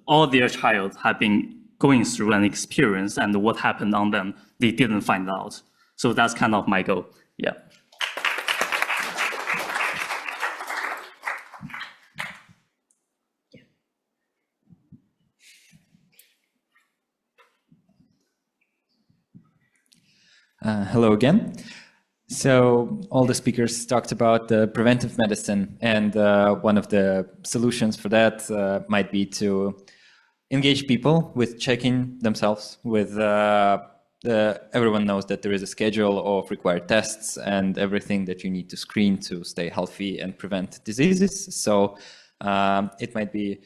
all their child have been going through an experience and what happened on them, they didn't find out. So that's kind of my goal. Yeah. Hello again. So all the speakers talked about the preventive medicine, and one of the solutions for that might be to engage people with checking themselves with everyone knows that there is a schedule of required tests and everything that you need to screen to stay healthy and prevent diseases. So it might be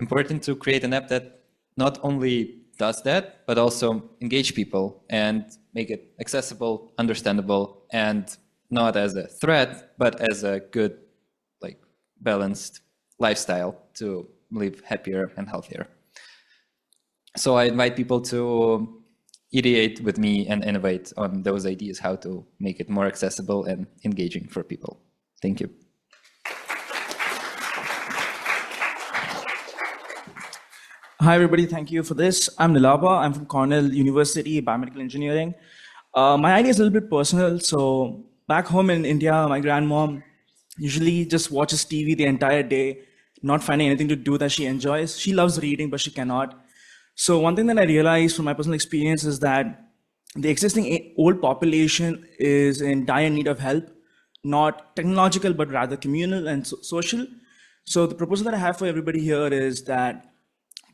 important to create an app that not only does that, but also engage people and make it accessible, understandable, and not as a threat, but as a good, like, balanced lifestyle to live happier and healthier. So I invite people to ideate with me and innovate on those ideas, how to make it more accessible and engaging for people. Thank you. Hi, everybody. Thank you for this. I'm Nilaba. I'm from Cornell University, Biomedical Engineering. My idea is a little bit personal. So back home in India, my grandmom usually just watches TV the entire day, not finding anything to do that she enjoys. She loves reading, but she cannot. So one thing that I realized from my personal experience is that the existing old population is in dire need of help, not technological, but rather communal and social. So the proposal that I have for everybody here is that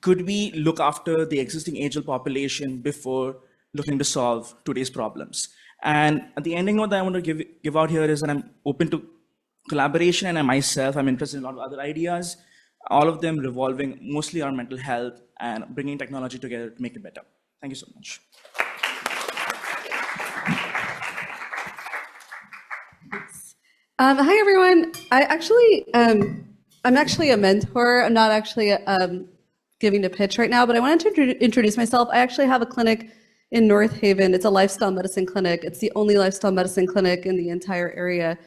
could we look after the existing aged population before looking to solve today's problems? And the ending note that I want to give out here is that I'm open to collaboration, and I'm interested in a lot of other ideas, all of them revolving mostly on mental health and bringing technology together to make it better. Thank you so much. Hi, everyone. I'm actually a mentor. I'm not actually giving a pitch right now, but I wanted to introduce myself. I actually have a clinic in North Haven. It's a lifestyle medicine clinic. It's the only lifestyle medicine clinic in the entire area.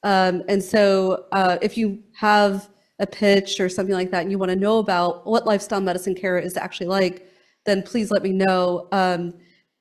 And so if you have a pitch or something like that and you want to know about what lifestyle medicine care is actually like, then please let me know.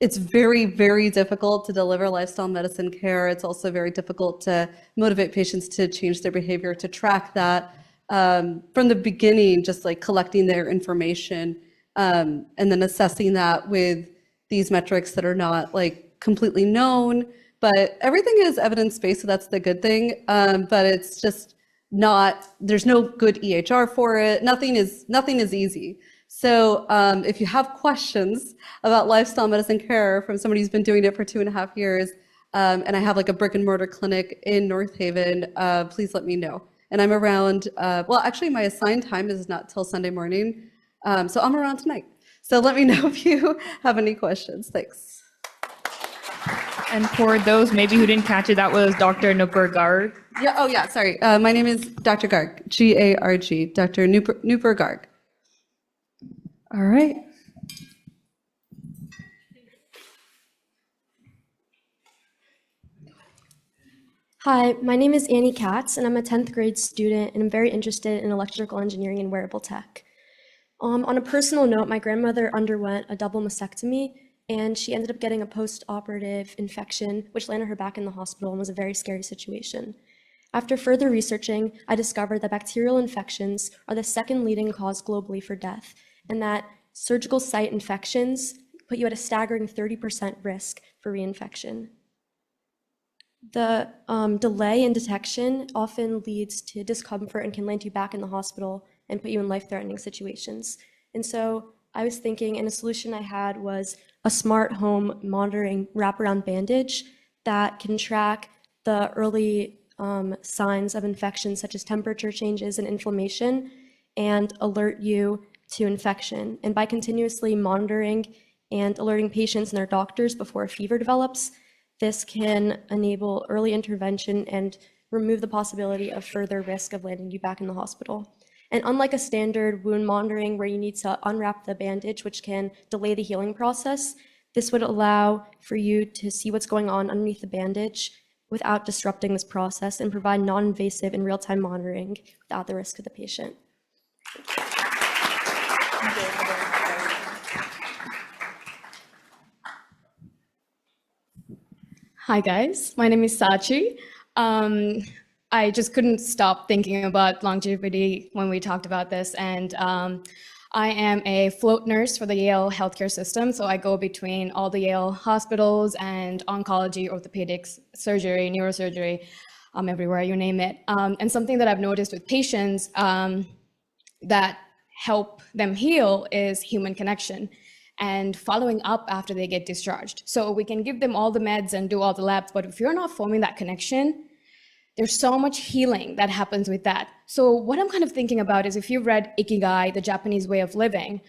It's very, very difficult to deliver lifestyle medicine care. It's also very difficult to motivate patients to change their behavior, to track that from the beginning, just like collecting their information and then assessing that with these metrics that are not like completely known. But everything is evidence-based, so that's the good thing. But it's just not, there's no good EHR for it. Nothing is easy. So if you have questions about lifestyle medicine care from somebody who's been doing it for 2.5 years, and I have like a brick and mortar clinic in North Haven, please let me know. And I'm around, well, actually my assigned time is not till Sunday morning. So I'm around tonight. So let me know if you have any questions. Thanks. And for those maybe who didn't catch it, that was Dr. Nupur Garg. Yeah. Oh, yeah. Sorry. My name is Dr. Garg, G-A-R-G, Dr. Nupur Garg. All right. Hi, my name is Annie Katz, and I'm a 10th grade student, and I'm very interested in electrical engineering and wearable tech. On a personal note, my grandmother underwent a double mastectomy, and she ended up getting a post-operative infection, which landed her back in the hospital and was a very scary situation. After further researching, I discovered that bacterial infections are the second leading cause globally for death, and that surgical site infections put you at a staggering 30% risk for reinfection. The delay in detection often leads to discomfort and can land you back in the hospital and put you in life-threatening situations. And so I was thinking, and a solution I had was a smart home monitoring wraparound bandage that can track the early signs of infection, such as temperature changes and inflammation, and alert you to infection. And by continuously monitoring and alerting patients and their doctors before a fever develops, this can enable early intervention and remove the possibility of further risk of landing you back in the hospital. And unlike a standard wound monitoring where you need to unwrap the bandage, which can delay the healing process, this would allow for you to see what's going on underneath the bandage without disrupting this process and provide non-invasive and real-time monitoring without the risk of the patient. Hi guys, my name is Sachi. I just couldn't stop thinking about longevity when we talked about this, and I am a float nurse for the Yale healthcare system, so I go between all the Yale hospitals and oncology, orthopedics, surgery, neurosurgery, everywhere, you name it. And something that I've noticed with patients that help them heal is human connection and following up after they get discharged. So we can give them all the meds and do all the labs, but if you're not forming that connection, there's so much healing that happens with that. So what I'm kind of thinking about is if you've read Ikigai, the Japanese way of living,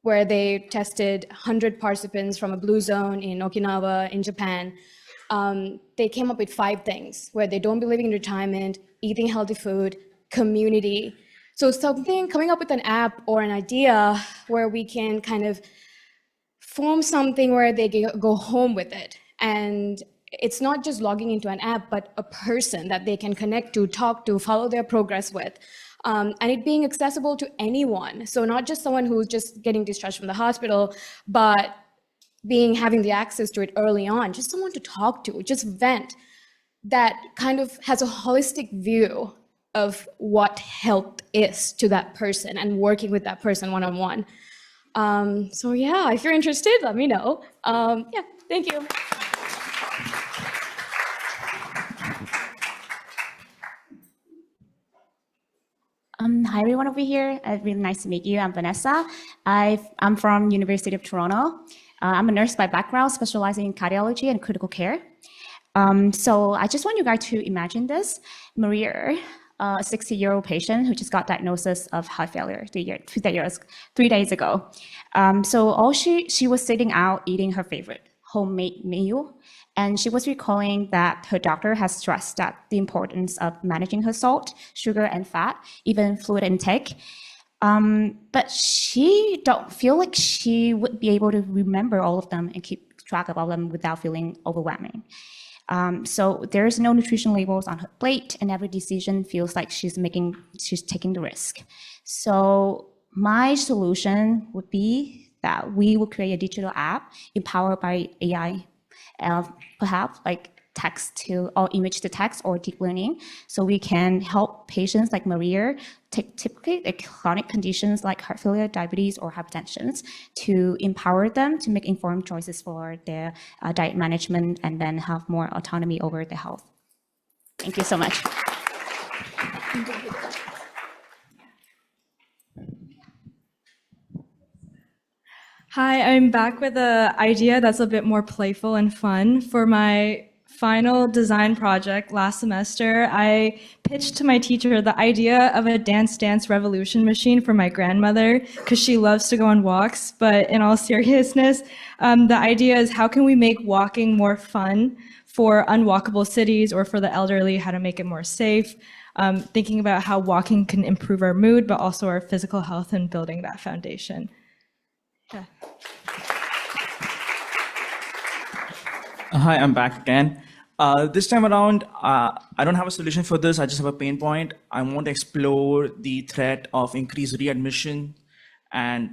where they tested 100 participants from a blue zone in Okinawa in Japan, they came up with 5 things where they don't believe in retirement, eating healthy food, community. So coming up with an app or an idea where we can kind of form something where they go home with it. And it's not just logging into an app, but a person that they can connect to, talk to, follow their progress with. And it being accessible to anyone. So not just someone who's just getting discharged from the hospital, but having the access to it early on, just someone to talk to, just vent, that kind of has a holistic view of what health is to that person and working with that person one-on-one. So yeah, if you're interested, let me know. Yeah, thank you. Hi everyone over here. Really nice to meet you. I'm Vanessa. I'm from University of Toronto. I'm a nurse by background, specializing in cardiology and critical care. So I just want you guys to imagine this. Maria, a 60-year-old patient who just got diagnosis of heart failure 3 days ago. So she was sitting out eating her favorite homemade meal, and she was recalling that her doctor has stressed that the importance of managing her salt, sugar, and fat, even fluid intake. But she don't feel like she would be able to remember all of them and keep track of all of them without feeling overwhelming. So there's no nutrition labels on her plate, and every decision feels like she's taking the risk. So my solution would be that we will create a digital app empowered by AI, perhaps like text to or image to text or deep learning, so we can help patients like Maria, typically like chronic conditions like heart failure, diabetes, or hypertension, to empower them to make informed choices for their diet management and then have more autonomy over their health. Thank you so much. Hi, I'm back with an idea that's a bit more playful and fun. For my final design project last semester, I pitched to my teacher the idea of a Dance Dance Revolution machine for my grandmother because she loves to go on walks. But in all seriousness, the idea is how can we make walking more fun for unwalkable cities or for the elderly, how to make it more safe, thinking about how walking can improve our mood, but also our physical health and building that foundation. Yeah. Hi, I'm back again. This time around, I don't have a solution for this. I just have a pain point. I want to explore the threat of increased readmission and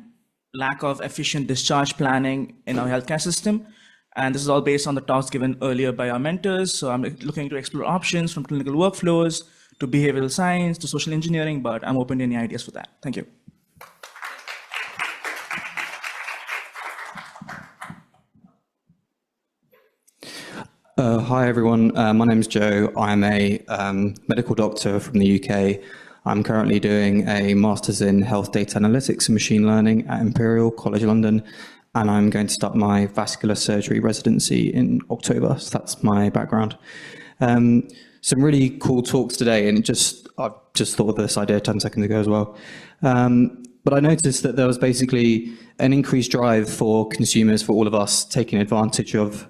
lack of efficient discharge planning in our healthcare system. And this is all based on the talks given earlier by our mentors. So I'm looking to explore options from clinical workflows to behavioral science to social engineering, but I'm open to any ideas for that. Thank you. Hi everyone, my name's Joe. I'm a medical doctor from the UK. I'm currently doing a Master's in Health Data Analytics and Machine Learning at Imperial College London, and I'm going to start my vascular surgery residency in October, so that's my background. Some really cool talks today, and I've just thought of this idea 10 seconds ago as well. But I noticed that there was basically an increased drive for consumers, for all of us, taking advantage of,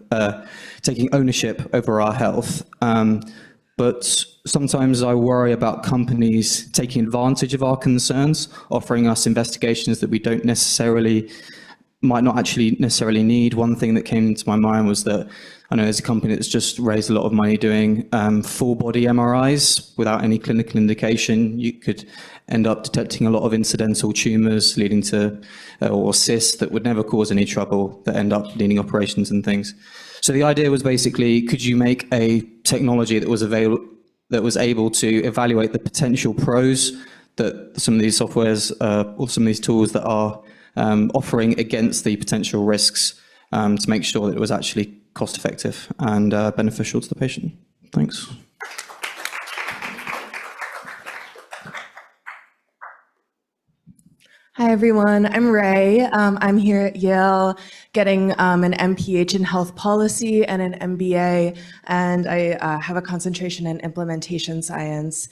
taking ownership over our health. But sometimes I worry about companies taking advantage of our concerns, offering us investigations that we don't necessarily might not actually necessarily need. One thing that came into my mind was that I know there's a company that's just raised a lot of money doing full body MRIs without any clinical indication. You could end up detecting a lot of incidental tumors leading to, or cysts that would never cause any trouble that end up needing operations and things. So the idea was basically, could you make a technology that was able to evaluate the potential pros that some of these softwares or some of these tools that are offering against the potential risks to make sure that it was actually cost effective and beneficial to the patient. Thanks. Hi, everyone. I'm Ray. I'm here at Yale getting an MPH in health policy and an MBA, and I have a concentration in implementation science.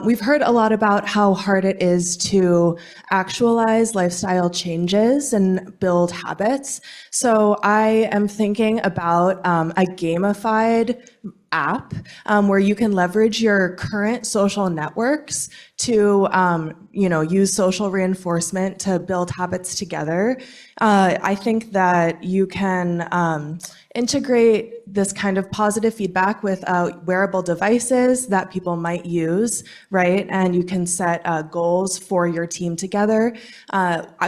We've heard a lot about how hard it is to actualize lifestyle changes and build habits. So I am thinking about a gamified app where you can leverage your current social networks to use social reinforcement to build habits together. I think that you can integrate this kind of positive feedback with wearable devices that people might use, right? And you can set goals for your team together.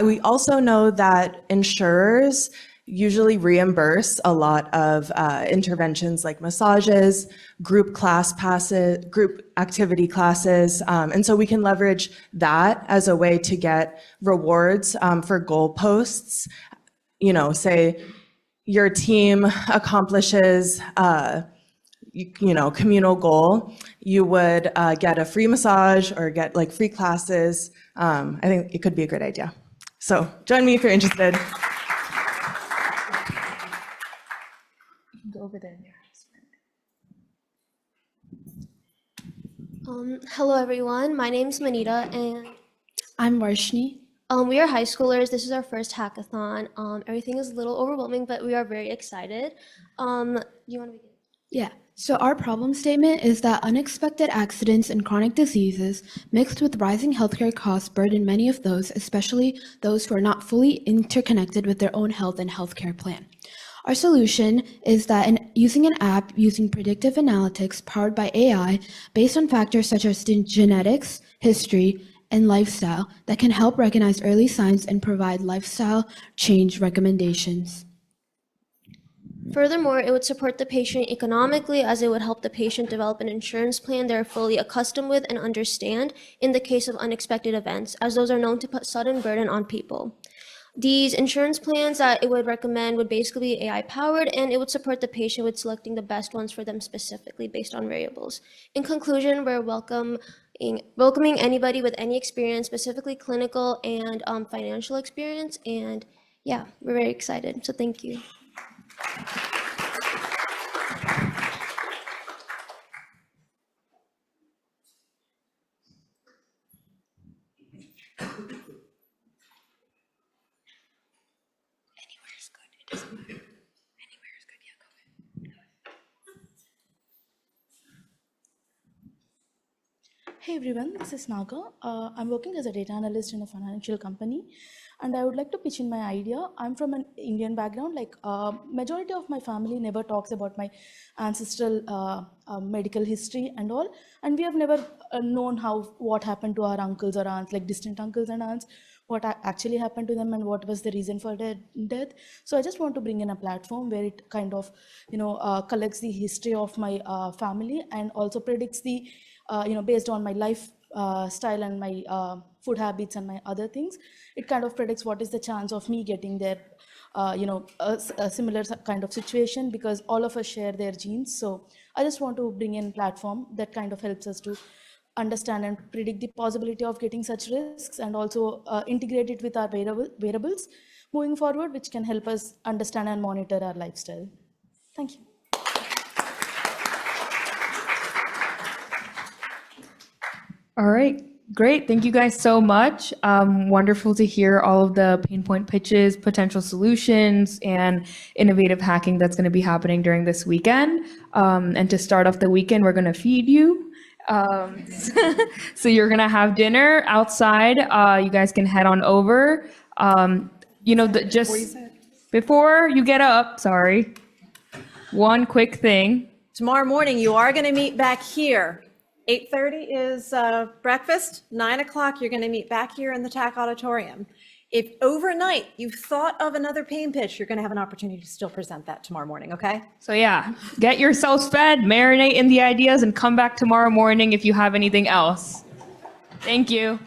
We also know that insurers usually reimburse a lot of interventions like massages, group class passes, group activity classes. And so we can leverage that as a way to get rewards for goalposts. Say your team accomplishes communal goal, you would get a free massage or get like free classes. I think it could be a great idea. So join me if you're interested. Go over there. Hello, everyone. My name's Manita, and I'm Varshni. We are high schoolers. This is our first hackathon. Everything is a little overwhelming, but we are very excited. You want to begin? Yeah. So our problem statement is that unexpected accidents and chronic diseases mixed with rising healthcare costs burden many of those, especially those who are not fully interconnected with their own health and healthcare plan. Our solution is that using an app using predictive analytics powered by AI based on factors such as genetics, history, and lifestyle that can help recognize early signs and provide lifestyle change recommendations. Furthermore, it would support the patient economically, as it would help the patient develop an insurance plan they're fully accustomed with and understand in the case of unexpected events, as those are known to put sudden burden on people. These insurance plans that it would recommend would basically be AI powered, and it would support the patient with selecting the best ones for them specifically based on variables. In conclusion, we're welcoming anybody with any experience, specifically clinical and financial experience, and yeah, we're very excited, so thank you. Hey everyone, this is Naga. I'm working as a data analyst in a financial company, and I would like to pitch in my idea. I'm from an Indian background. Majority of my family never talks about my ancestral medical history and all, and we have never known what happened to our uncles or aunts, like distant uncles and aunts, what actually happened to them and what was the reason for their death. So I just want to bring in a platform where it kind of, collects the history of my family and also predicts the based on my life style and my food habits and my other things, it kind of predicts what is the chance of me getting there, a similar kind of situation, because all of us share their genes. So I just want to bring in a platform that kind of helps us to understand and predict the possibility of getting such risks, and also integrate it with our wearables moving forward, which can help us understand and monitor our lifestyle. Thank you. All right, great. Thank you guys so much. Wonderful to hear all of the pain point pitches, potential solutions, and innovative hacking that's going to be happening during this weekend. And to start off the weekend, we're going to feed you. So you're going to have dinner outside. You guys can head on over. just before you get up, sorry, one quick thing. Tomorrow morning, you are going to meet back here. 8:30 is breakfast. 9 o'clock, you're going to meet back here in the TAC auditorium. If overnight you've thought of another pain pitch, you're going to have an opportunity to still present that tomorrow morning, okay? So yeah, get yourselves fed, marinate in the ideas, and come back tomorrow morning if you have anything else. Thank you.